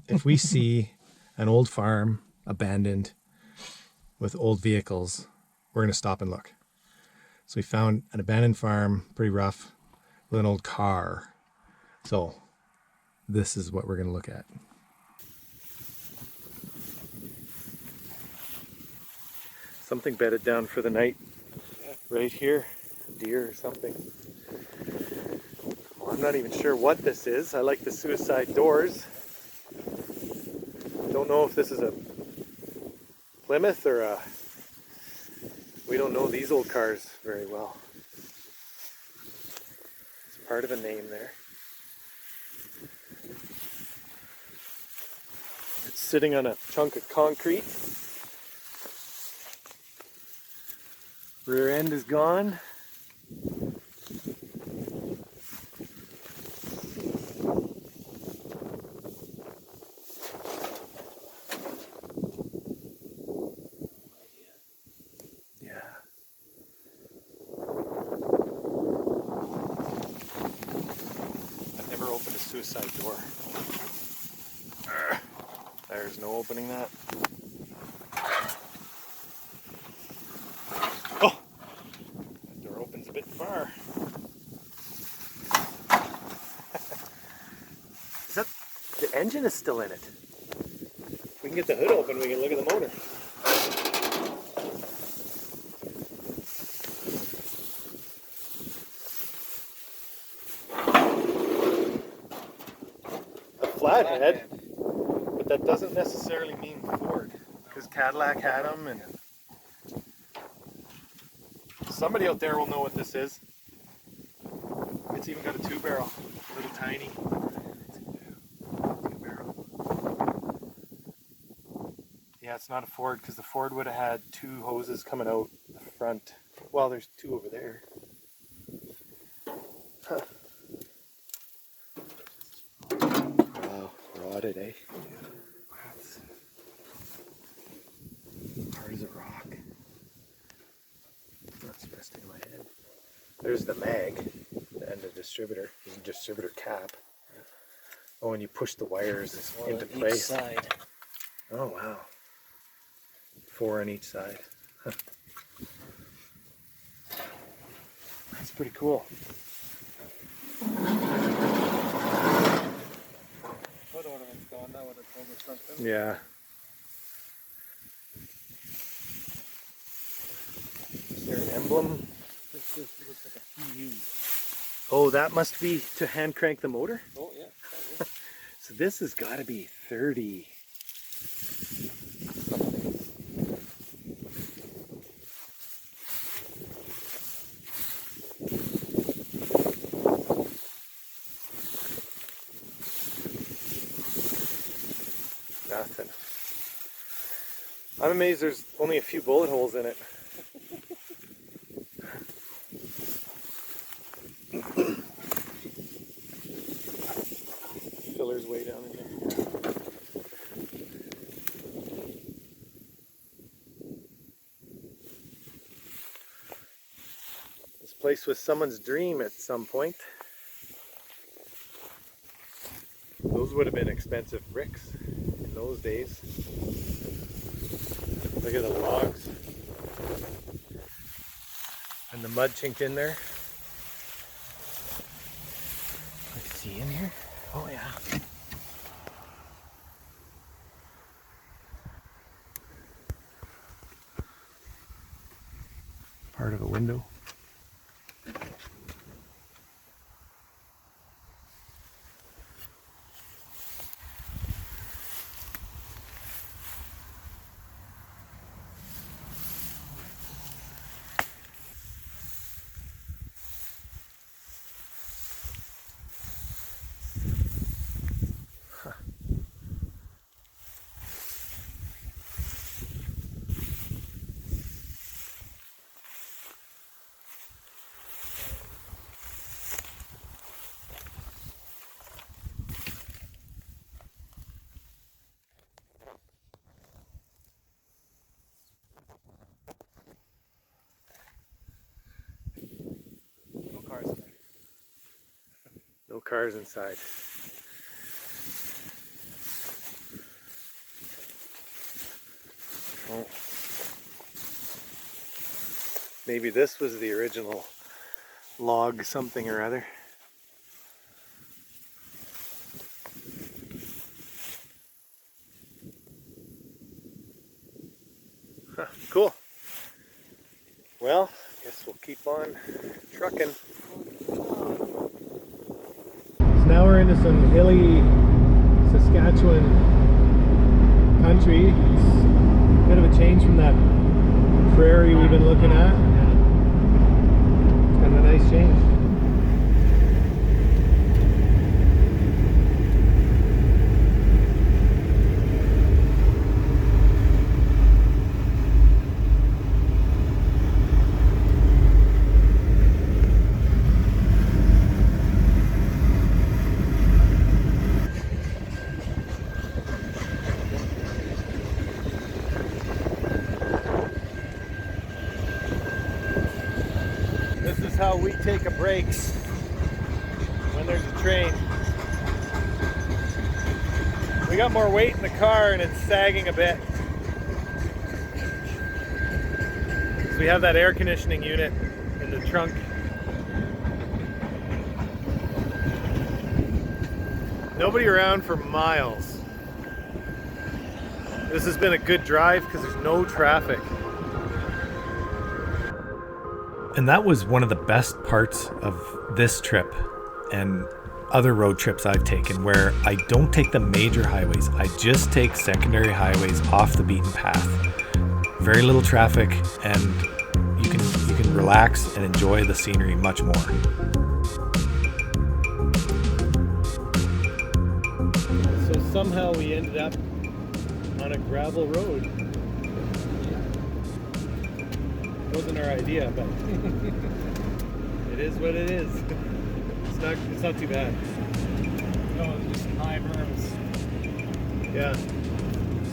if we see an old farm abandoned with old vehicles, we're going to stop and look. So we found an abandoned farm, pretty rough, with an old car. So this is what we're going to look at. Something bedded down for the night right here. Deer or something. Well, I'm not even sure what this is. I like the suicide doors. Don't know if this is a Plymouth or a... We don't know these old cars very well. It's part of a name there. It's sitting on a chunk of concrete. Rear end is gone. Suicide door. There's no opening that. Oh! That door opens a bit far. Is that... The engine is still in it. If we can get the hood open, we can look at the motor. Flathead, but that doesn't necessarily mean Ford, because Cadillac had them, and somebody out there will know what this is. It's even got a 2-barrel, a little tiny 2-barrel. Yeah, it's not a Ford, because the Ford would have had 2 hoses coming out the front. Well, there's 2 over there. Huh. Rotted, eh? Hard as a rock. That's resting in my head. There's the mag and the distributor. There's a distributor cap. Oh, and you push the wires into place. Side. Oh wow. 4 on each side. Huh. That's pretty cool. Yeah. Is there an emblem? This looks like a PU. Oh, that must be to hand crank the motor? Oh, yeah. So this has got to be 30. Nothing. I'm amazed there's only a few bullet holes in it. Filler's way down in there. This place was someone's dream at some point. Those would have been expensive bricks in those days. Look at the logs. And the mud chinked in there. Let's see in here. Oh yeah. Part of a window. No cars inside. Oh. Maybe this was the original log something or other. Huh, cool. Well, guess we'll keep on trucking. So now we're into some hilly Saskatchewan country. It's a bit of a change from that prairie we've been looking at. It's kind of a nice change. How we take a breaks when there's a train. We got more weight in the car and it's sagging a bit. So we have that air conditioning unit in the trunk. Nobody around for miles. This has been a good drive because there's no traffic. And that was one of the best parts of this trip and other road trips I've taken, where I don't take the major highways. I just take secondary highways off the beaten path. Very little traffic, and you can relax and enjoy the scenery much more. So somehow we ended up on a gravel road. Wasn't our idea, but it is what it is. It's not too bad. No, it's just high berms. Yeah.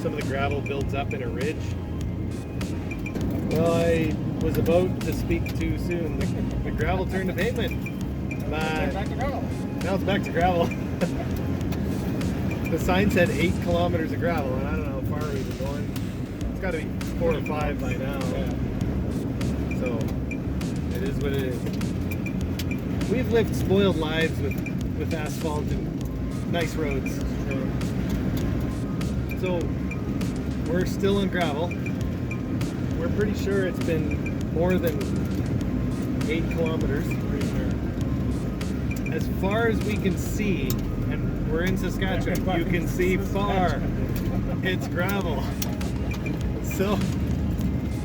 Some of the gravel builds up in a ridge. Well, I was about to speak too soon. The gravel turned to pavement. Back to gravel. Now it's back to gravel. The sign said 8 kilometers of gravel, and I don't know how far we got to be 4 or 5 by now. Yeah. So it is what it is. We've lived spoiled lives with asphalt and nice roads. So we're still on gravel. We're pretty sure it's been more than 8 kilometers. Pretty sure. As far as we can see, and we're in Saskatchewan, you can see far. It's gravel. So,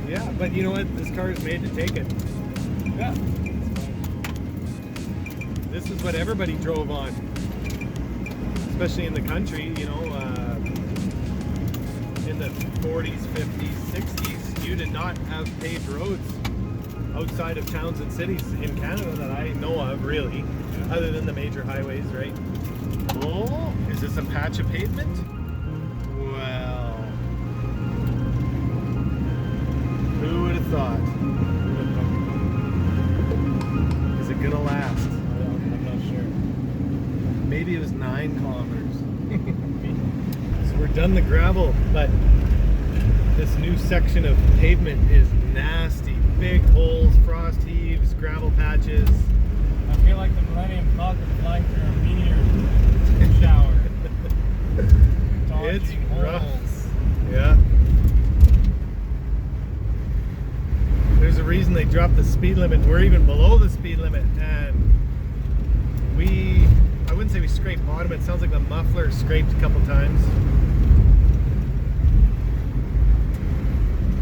yeah, but you know what? This car is made to take it. Yeah. This is what everybody drove on, especially in the country, you know, in the 40s, 50s, 60s, you did not have paved roads outside of towns and cities in Canada that I know of, really, other than the major highways, right? Oh, is this a patch of pavement? Well, who would have thought? Is it gonna last? I'm not sure. Maybe it was 9 kilometers. So we're done the gravel, but this new section of pavement is nasty. Big holes, frost heaves, gravel patches. I feel like the Millennium Falcon flying through a meteor shower. It's Dodging rough. holes. Yeah. There's a reason they dropped the speed limit. We're even below the speed limit, and I wouldn't say we scraped bottom. It sounds like the muffler scraped a couple times.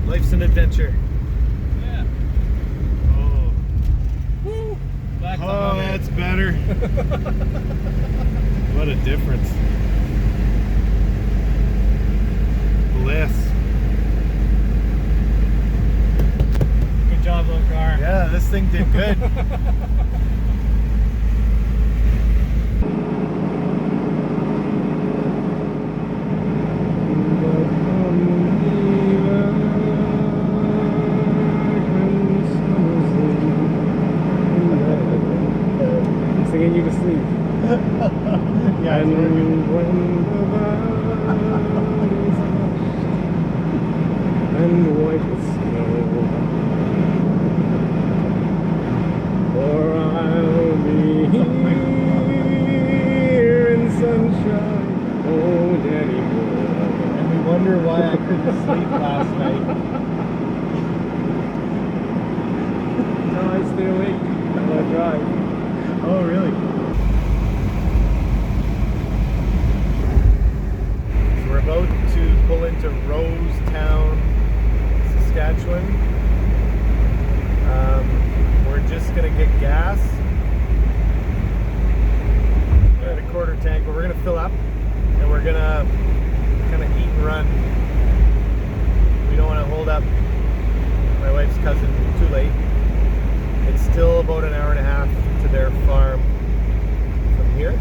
Life's an adventure. Yeah. Oh, Woo! Back to oh, the that's better. What a difference. Bliss. Good job, little car. Yeah, this thing did good. Singing you to sleep. Yeah, And it's working. when the valleys and white with snow, for I'll be here in sunshine, oh Daddy boy. And we wonder why I couldn't sleep last night. No, I stay awake while I drive. Oh, really? So we're about to pull into Rosetown, Saskatchewan. We're just gonna get gas. We're at a quarter tank, but we're gonna fill up, and we're gonna kind of eat and run. We don't want to hold up my wife's cousin too late. It's still about an hour and a half to their farm from here,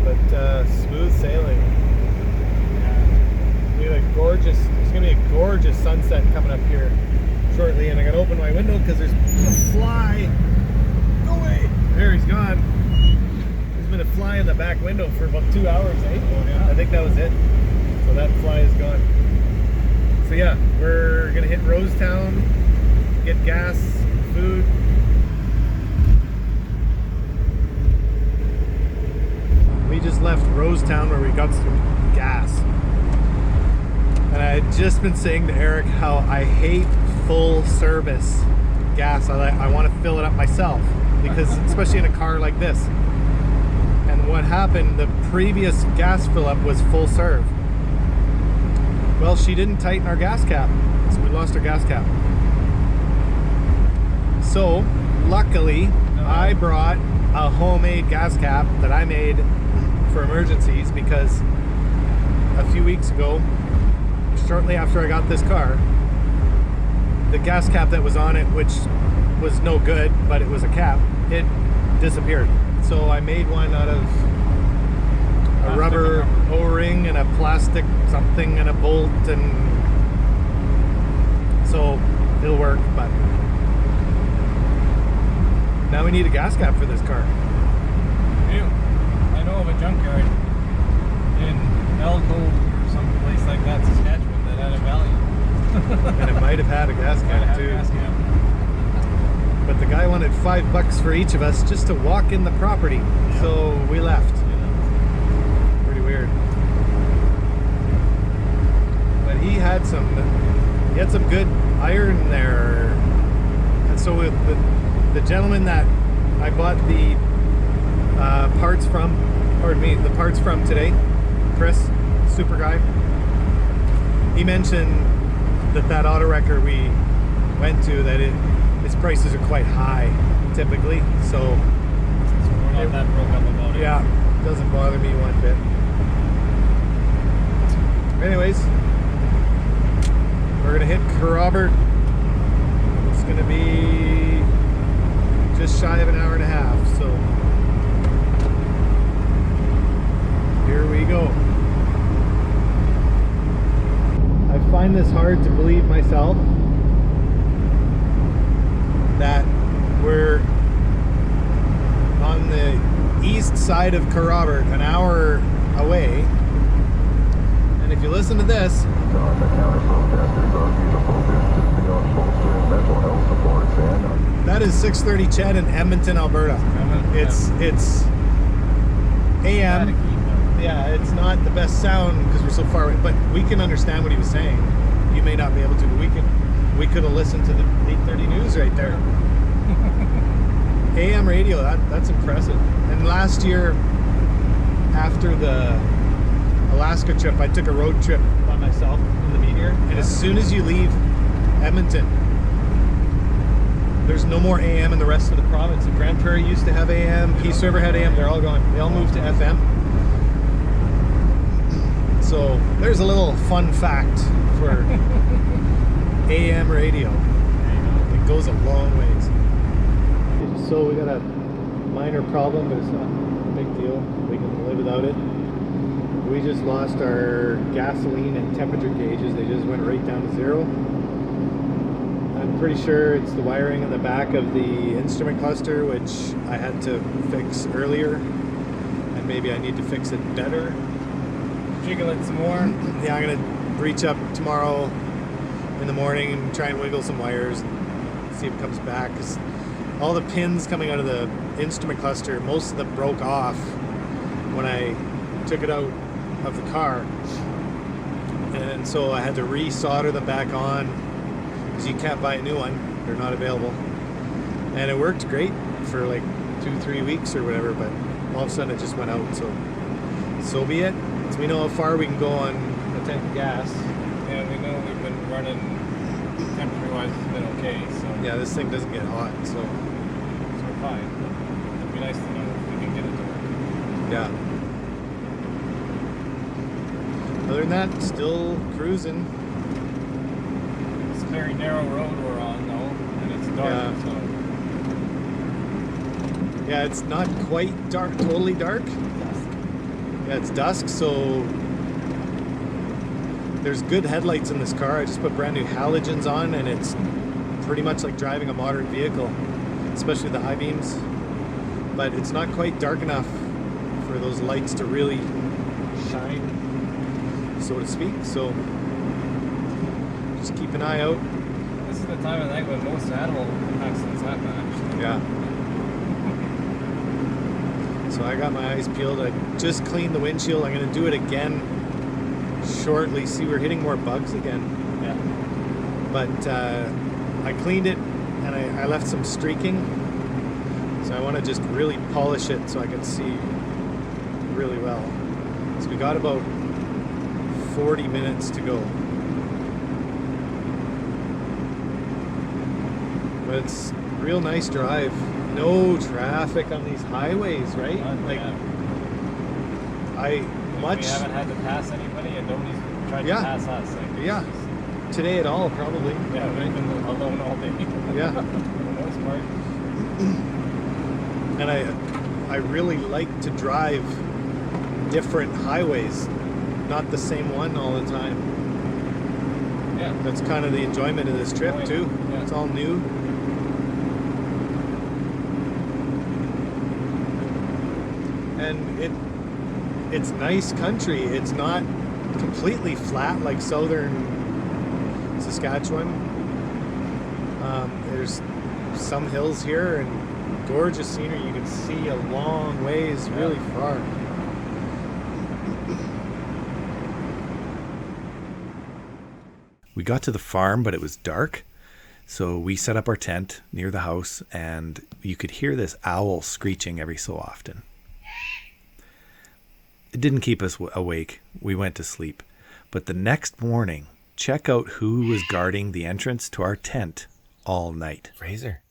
but smooth sailing. We have a gorgeous, there's gonna be a gorgeous sunset coming up here shortly, and I gotta open my window because there's a fly. Go away! There, he's gone. There's been a fly in the back window for about 2 hours, eh? Oh, yeah. I think that was it. So that fly is gone. So yeah, we're gonna hit Rosetown, get gas, food. We just left Rosetown where we got some gas. And I had just been saying to Eric how I hate full service gas. I want to fill it up myself, because especially in a car like this. And what happened, the previous gas fill up was full serve. Well, she didn't tighten our gas cap, so we lost our gas cap. So luckily I brought a homemade gas cap that I made for emergencies, because a few weeks ago, shortly after I got this car, the gas cap that was on it, which was no good, but it was a cap, it disappeared. So I made one out of a rubber O-ring and a plastic something and a bolt, and so it'll work. But now we need a gas cap for this car. I know of a junkyard in Elko or someplace like that Saskatchewan that had a Valiant. And it might have had a gas Might have can had a too. gas can. But the guy wanted $5 for each of us just to walk in the property. So we left. Pretty weird. But he had some good iron there. And so with the gentleman that I bought the parts from, the parts from today, Chris, super guy, he mentioned that auto wrecker we went to, that its prices are quite high typically, so we're not that broke up about it. yeah, doesn't bother me one bit. Anyways, we're gonna hit Robert. It's gonna be just shy of an hour and a half, so here we go. I find this hard to believe myself that we're on the east side of Robert, an hour away. And if you listen to this, that is 6:30 CHED in Edmonton, Alberta. It's AM. Yeah, it's not the best sound because we're so far away, but we can understand what he was saying. You may not be able to, but we could have listened to the 8:30 news right there. AM radio, that's impressive. And last year, after the Alaska trip, I took a road trip by myself in the Meteor, and as soon as you leave Edmonton, there's no more AM in the rest of the province. And Grand Prairie used to have AM, Peace River had AM, they're all gone. They all moved to FM. So there's a little fun fact for AM radio. It goes a long ways. So we got a minor problem, but it's not a big deal. We can live without it. We just lost our gasoline and temperature gauges. They just went right down to zero. I'm pretty sure it's the wiring in the back of the instrument cluster, which I had to fix earlier. And maybe I need to fix it better. Jiggle it some more. Yeah, I'm gonna reach up tomorrow in the morning and try and wiggle some wires and see if it comes back. 'Cause all the pins coming out of the instrument cluster, most of them broke off when I took it out of the car. And so I had to re-solder them back on because you can't buy a new one. They're not available. And it worked great for like 2-3 weeks or whatever, but all of a sudden it just went out. So be it. So we know how far we can go on a tank of gas. Yeah, we know we've been running, temperature-wise, it's been okay, so Yeah, this thing doesn't get hot, so we're fine. It'd be nice to know if we can get it to work. yeah. Other than that, still cruising. It's a very narrow road we're on, though, and it's dark, Yeah. so Yeah, it's not quite dark, totally dark. Yeah, it's dusk, so there's good headlights in this car. I just put brand new halogens on, and it's pretty much like driving a modern vehicle, especially the high beams. But it's not quite dark enough for those lights to really shine, so to speak. So just keep an eye out. this is the time of night when most animal accidents happen, actually. Yeah. So I got my eyes peeled. I just cleaned the windshield. I'm going to do it again shortly. See, we're hitting more bugs again. Yeah. But I cleaned it and I left some streaking. So I want to just really polish it so I can see really well. So we got about 40 minutes to go. But it's a real nice drive. No traffic on these highways, right? Like, We haven't had to pass anybody, and nobody's tried Yeah. to pass us. Like, yeah, today at all, probably. Yeah, we've been alone all day. Yeah. For the most part. And I really like to drive different highways, not the same one all the time. Yeah. That's kind of the enjoyment of this trip Oh, yeah. too. Yeah. It's all new. And it's nice country. It's not completely flat like southern Saskatchewan. There's some hills here and gorgeous scenery. You can see a long ways, really far. We got to the farm, but it was dark. So we set up our tent near the house, and you could hear this owl screeching every so often. It didn't keep us awake. We went to sleep. But the next morning, check out who was guarding the entrance to our tent all night. Fraser,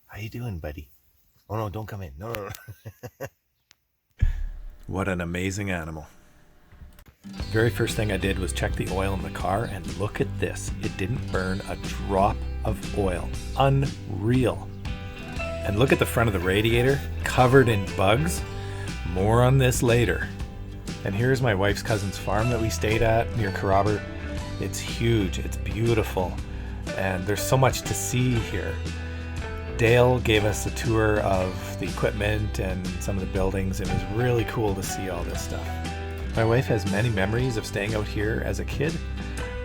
how you doing, buddy? Oh no, don't come in. No. What an amazing animal. Very first thing I did was check the oil in the car, and look at this. It didn't burn a drop of oil. Unreal. And look at the front of the radiator, covered in bugs. More on this later. And here's my wife's cousin's farm that we stayed at near Carrabber. It's huge, it's beautiful, and there's so much to see here. Dale gave us a tour of the equipment and some of the buildings, and it was really cool to see all this stuff. My wife has many memories of staying out here as a kid,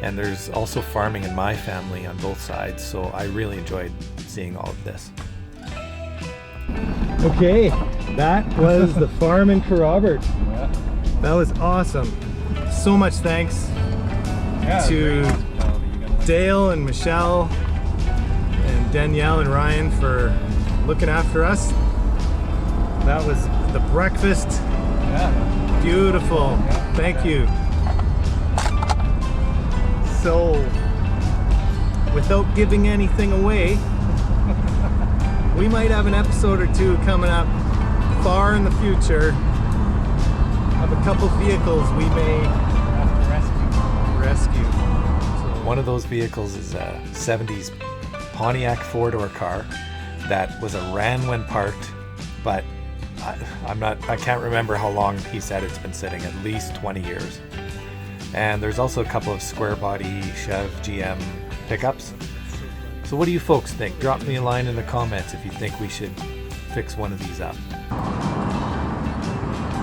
and there's also farming in my family on both sides, so I really enjoyed seeing all of this. Okay, that was the farm in Carrabber. Yeah. That was awesome. So much thanks to Dale and Michelle and Danielle and Ryan for looking after us. That was the breakfast. Yeah. Beautiful. Thank you. So, without giving anything away, we might have an episode or two coming up far in the future of a couple vehicles we may rescue. So, one of those vehicles is a 70s Pontiac four-door car that was a ran when parked, but I can't remember how long he said it's been sitting, at least 20 years. And there's also a couple of square body Chev GM pickups. So what do you folks think? Drop me a line in the comments if you think we should fix one of these up.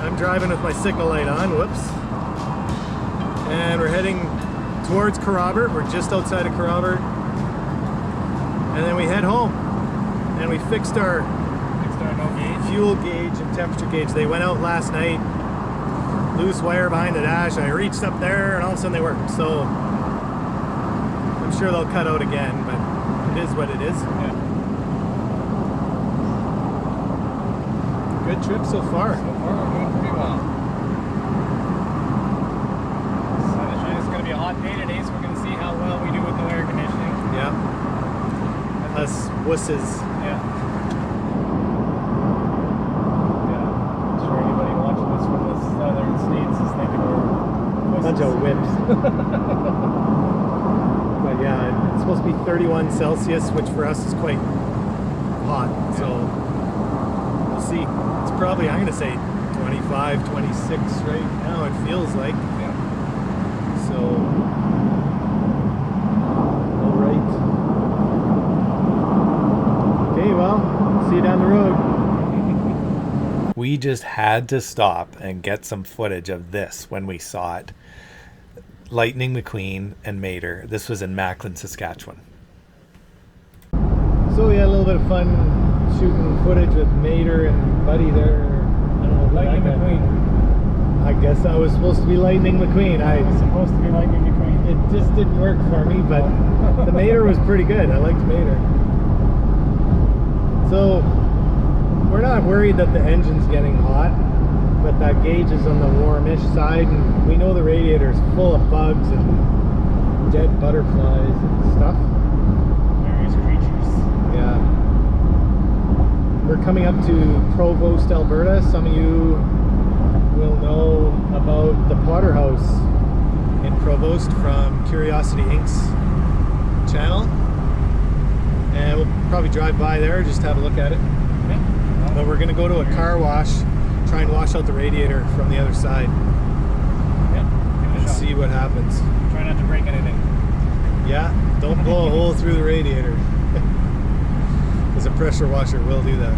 I'm driving with my signal light on, whoops. And we're heading towards Carrabber. We're just outside of Carrabber. And then we head home. And we fixed our fuel gauge and temperature gauge. They went out last night. Loose wire behind the dash. I reached up there and all of a sudden they worked. So I'm sure they'll cut out again, but it is what it is. Yeah. Good trip so far. So far, we're doing pretty well. It's going to be a hot day today, so we're going to see how well we do with no air conditioning. Yeah. Us wusses. Yeah. I'm sure anybody watching this from the southern states is thinking we're Bunch of whips. But yeah, it's supposed to be 31 Celsius, which for us is quite hot. So we'll see. It's probably, I'm going to say 25, 26 right now, it feels like. Yeah. So, all right. Okay, well, see you down the road. We just had to stop and get some footage of this when we saw it. Lightning McQueen and Mater. This was in Macklin, Saskatchewan. So we had a little bit of fun shooting footage with Mater and Buddy there. I don't know, Lightning McQueen. I guess I was supposed to be Lightning McQueen. It's supposed to be Lightning McQueen. It just didn't work for me, but the Mater was pretty good. I liked Mater. So we're not worried that the engine's getting hot, but that gauge is on the warmish side, and we know the radiator is full of bugs and dead butterflies and stuff. Various creatures. Yeah. We're coming up to Provost, Alberta. Some of you will know about the Potter House in Provost from Curiosity Inc.'s channel. And we'll probably drive by there, just have a look at it. Okay. But we're going to go to a car wash, try and wash out the radiator from the other side Yeah. Give it a and shot. see what happens. Try not to break anything. Yeah, don't blow a hole through the radiator. Because a pressure washer will do that.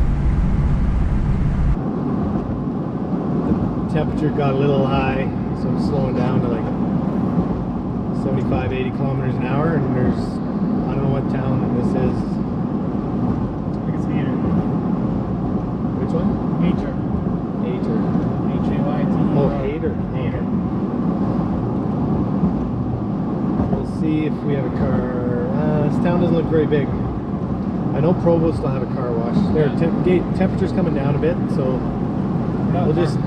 The temperature got a little high, So I'm slowing down to like 75, 80 kilometers an hour, and there's, I don't know what town this is. I think it's Hater. Which one? Hater. Hater. H-A-Y-T. Oh, Hater. Hater. We'll see if we have a car. This town doesn't look very big. I know Provost will have a car wash. Their temperature's coming down a bit, so we'll just.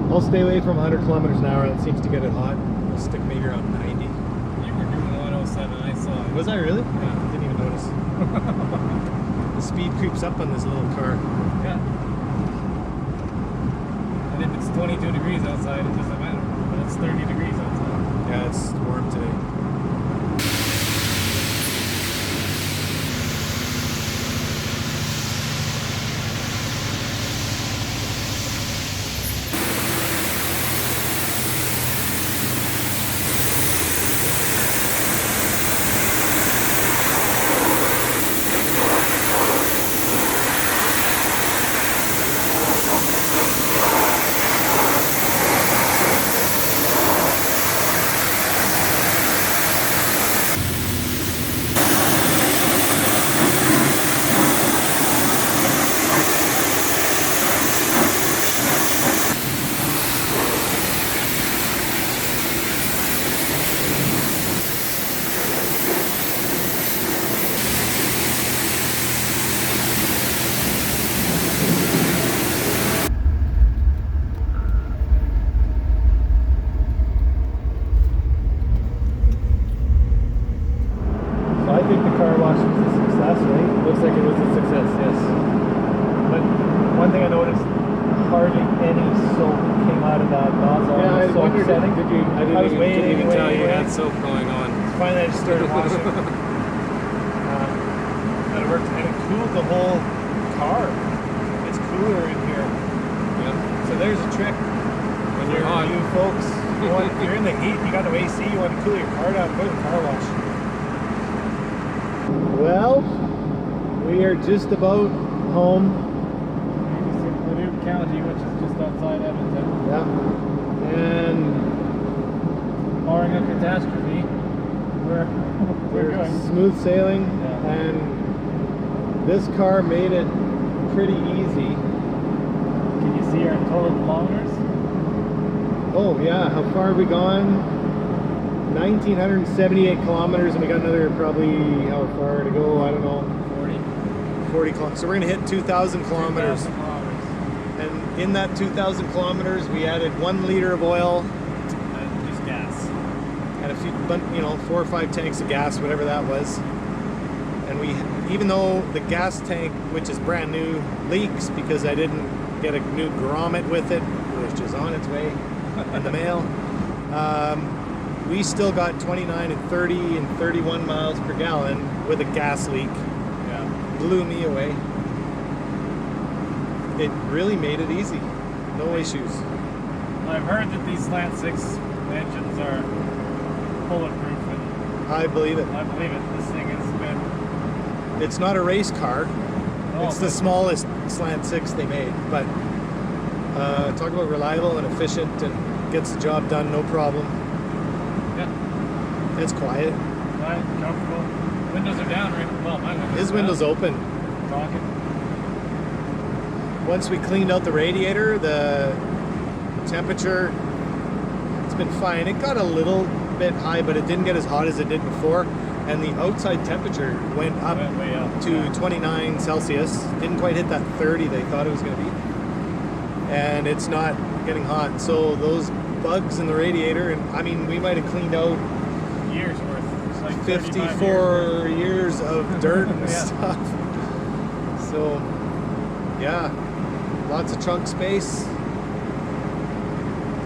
I'll stay away from 100 kilometers an hour. That seems to get it hot. We'll stick maybe around 90. You were doing 107, I saw it. Was I really? Yeah. Didn't even notice. The speed creeps up on this little car. Yeah. And if it's 22 degrees outside, it doesn't matter. But it's 30 degrees outside. Yeah, it's warm today. I think the car wash was a success, right? Looks like it was a success, yes. But one thing I noticed, hardly any soap came out of that nozzle. Yeah, I soap wondered, setting. I didn't even tell you had so soap going on. finally I just started washing. And it worked, and it cooled the whole car. It's cooler in here. Yeah. So there's a trick. When you're hot. You folks, you're in the heat, you got no AC, you want to cool your car down, put it in the car wash. Well, we are just about home. The new county, which is just outside Edmonton. Yeah. And Barring a catastrophe, we're good. smooth sailing. Yeah. And this car made it pretty easy. Can you see our total kilometers? Oh yeah, how far have we gone? 1,978 kilometers, and we got another probably, how far to go, I don't know, 40 kilometers. So we're gonna hit 2,000 kilometers. 2,000 kilometers. And in that 2,000 kilometers, we added 1 liter of oil And just gas. and a few, 4 or 5 tanks of gas, whatever that was. And we, even though the gas tank, which is brand new, leaks because I didn't get a new grommet with it, which is on its way in the mail, we still got 29 and 30 and 31 miles per gallon with a gas leak. Yeah. Blew me away. It really made it easy. No issues. I've heard that these Slant 6 engines are bulletproof, and I believe it. I believe it. This thing has been. It's not a race car. It's the smallest Slant 6 they made. But talk about reliable and efficient and gets the job done, no problem. Yeah. And it's quiet. Right, comfortable. Windows are down, right? Well, my windows. His are window's down. open. Talking. Once we cleaned out the radiator, the temperature, it's been fine. It got a little bit high, but it didn't get as hot as it did before. And the outside temperature went up Went way up, to yeah. 29 Celsius. Didn't quite hit that 30 they thought it was going to be. And it's not getting hot. So those bugs in the radiator, and I mean, we might have cleaned out Years worth. It's like 54 years of dirt and Yeah. stuff. So, yeah, lots of trunk space.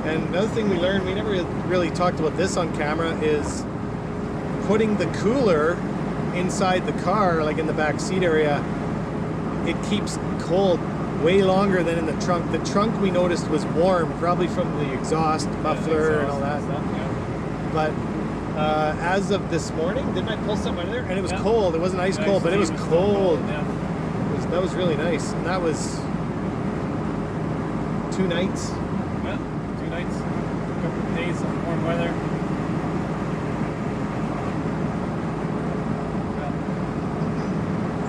And another thing we learned, we never really talked about this on camera, is putting the cooler inside the car, like in the back seat area. It keeps cold way longer than in the trunk. The trunk we noticed was warm, probably from the exhaust muffler and all that. Stuff, yeah. But as of this morning, didn't I pull something out of there? And it was Yeah. cold. It wasn't ice cold, but it was still cold. Yeah. That was really nice. And that was 2 nights. Yeah. 2 nights. weather.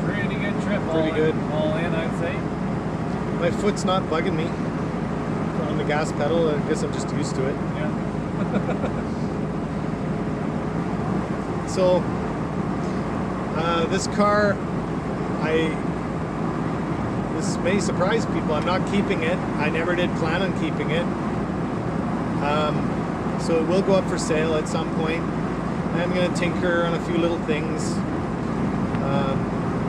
Pretty good trip. Pretty good. All in, I'd say. My foot's not bugging me on the gas pedal. I guess I'm just used to it. Yeah. So, this car, this may surprise people. I'm not keeping it. I never did plan on keeping it. So it will go up for sale at some point. I'm going to tinker on a few little things.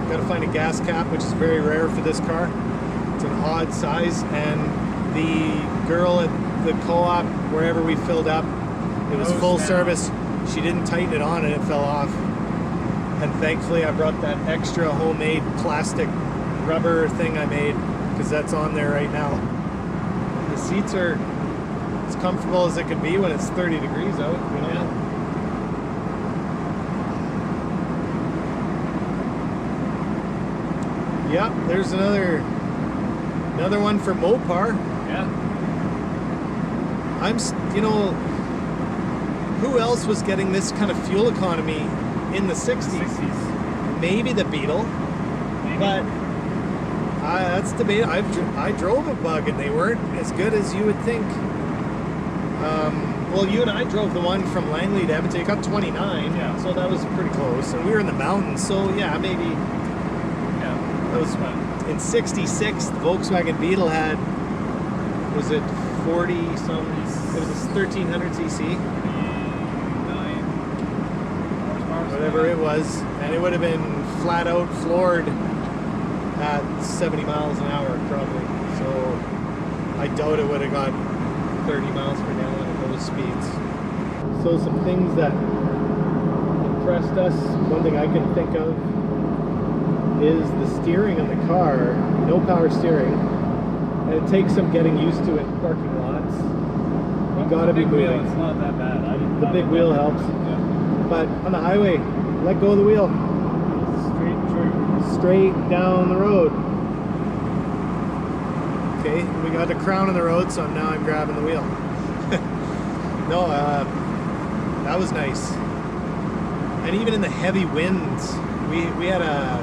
Got to find a gas cap, which is very rare for this car. It's an odd size, and the girl at the co-op, wherever we filled up, it was full service. She didn't tighten it on and it fell off. And thankfully I brought that extra homemade plastic rubber thing I made, because that's on there right now. The seats are as comfortable as it can be when it's 30 degrees out, you know? Yeah. Yeah, there's another one for Mopar. Yeah. You know, who else was getting this kind of fuel economy in the 60s? Maybe the Beetle. Maybe. But that's debatable. I drove a Bug and they weren't as good as you would think. Well, you and I drove the one from Langley to Edmonton. It got 29, Yeah. so that was pretty close. And we were in the mountains, so yeah, maybe. Yeah. That was fun. in '66. The Volkswagen Beetle had, was it 40 some? It was a 1300 cc. Whatever it was, and it would have been flat out floored at 70 miles an hour probably. So I doubt it would have got 30 miles per gallon at those speeds. So some things that impressed us, one thing I can think of is the steering on the car. No power steering, and it takes some getting used to in parking lots. You gotta be moving. Wheel, it's not that bad. The big wheel helps. Yeah. But on the highway, let go of the wheel. Straight down the road. Okay, we got the crown on the road, so now I'm grabbing the wheel. No, that was nice. And even in the heavy winds, we had a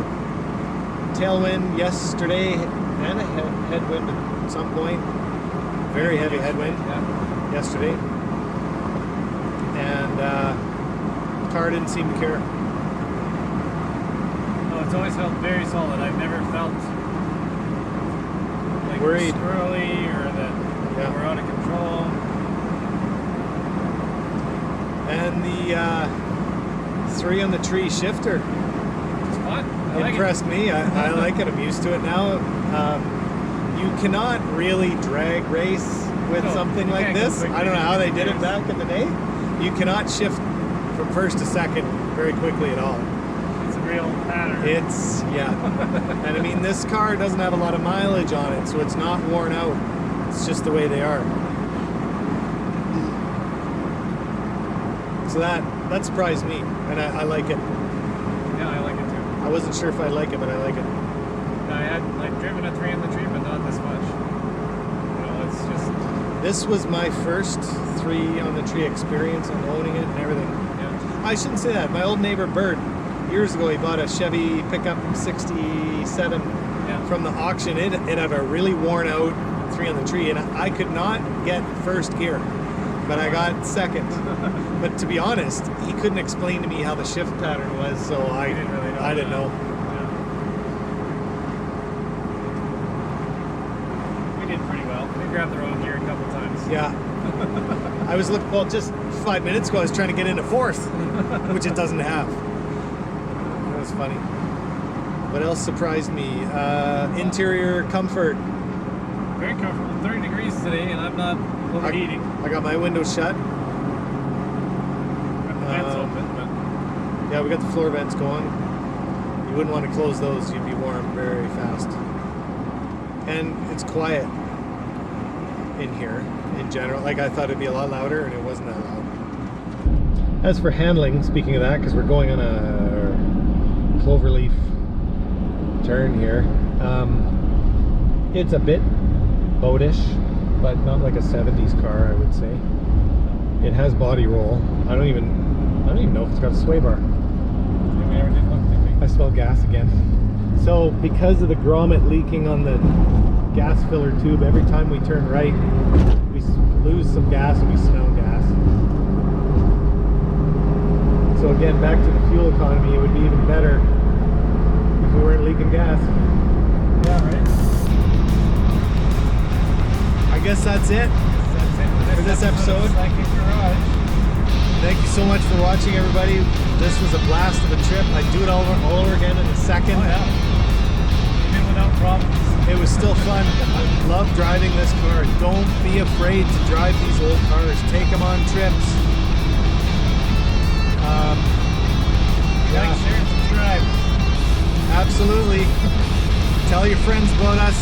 tailwind yesterday and a headwind at some point. Very heavy headwind yesterday. And the car didn't seem to care. No, it's always felt very solid. I've never felt like Worried. squirrely or that we're out of control. And the 3 on the tree shifter It's fun. I like impressed me. I like it. I'm used to it now. You cannot really drag race with No, something you like can't go this. quickly I don't know how they did it with back in the day. You cannot shift from first to second very quickly at all. it. It's a real pattern. It's, yeah. And I mean, this car doesn't have a lot of mileage on it, so it's not worn out. It's just the way they are. So that surprised me, and I like it. Yeah, I like it too. I wasn't sure if I'd like it, but I like it. I had like driven a 3 on the tree, but not this much. You know, it's just This was my first 3 on the tree experience on owning it and everything. yeah. I shouldn't say that. My old neighbor Bert, years ago, he bought a Chevy pickup 67 from the auction. It had a really worn out 3 on the tree, and I could not get first gear, but I got second. But to be honest, he couldn't explain to me how the shift pattern was, so I didn't really know I didn't that. know. Yeah. We did pretty well. We grabbed the wrong gear a couple times. Yeah. I was looking, well, just 5 minutes ago, I was trying to get into 4th, which it doesn't have. That was funny. What else surprised me? Interior comfort. Very comfortable. 30 degrees today, and I'm not overheating. I got my windows shut. Got the vents open, but Yeah, we got the floor vents going. You wouldn't want to close those, you'd be warm very fast. And it's quiet in here in general. Like, I thought it'd be a lot louder, and it wasn't that loud. As for handling, speaking of that, because we're going on a cloverleaf turn here, it's a bit boatish, but not like a 70s car, I would say. It has body roll. I don't even know if it's got a sway bar. Yeah, we already did look, didn't we? I smell gas again. So because of the grommet leaking on the gas filler tube, every time we turn right, we lose some gas and we smell gas. So again, back to the fuel economy, it would be even better if we weren't leaking gas. Yeah, right. I guess that's it. That's it For this episode. of Psychic Garage. Thank you so much for watching, everybody. This was a blast of a trip. I'd do it all over again in a second. Oh yeah. Even without problems. It was still fun. I love driving this car. Don't be afraid to drive these old cars. Take them on trips. Like, share, and subscribe. Absolutely. Tell your friends about us.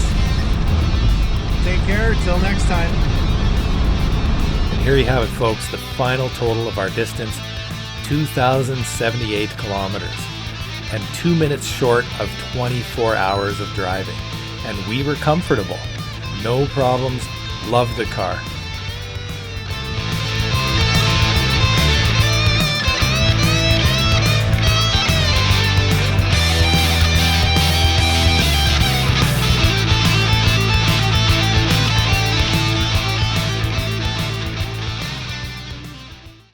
Take care. Till next time. And here you have it, folks, the final total of our distance, 2,078 kilometers, and 2 minutes short of 24 hours of driving. And we were comfortable. No problems. Loved the car.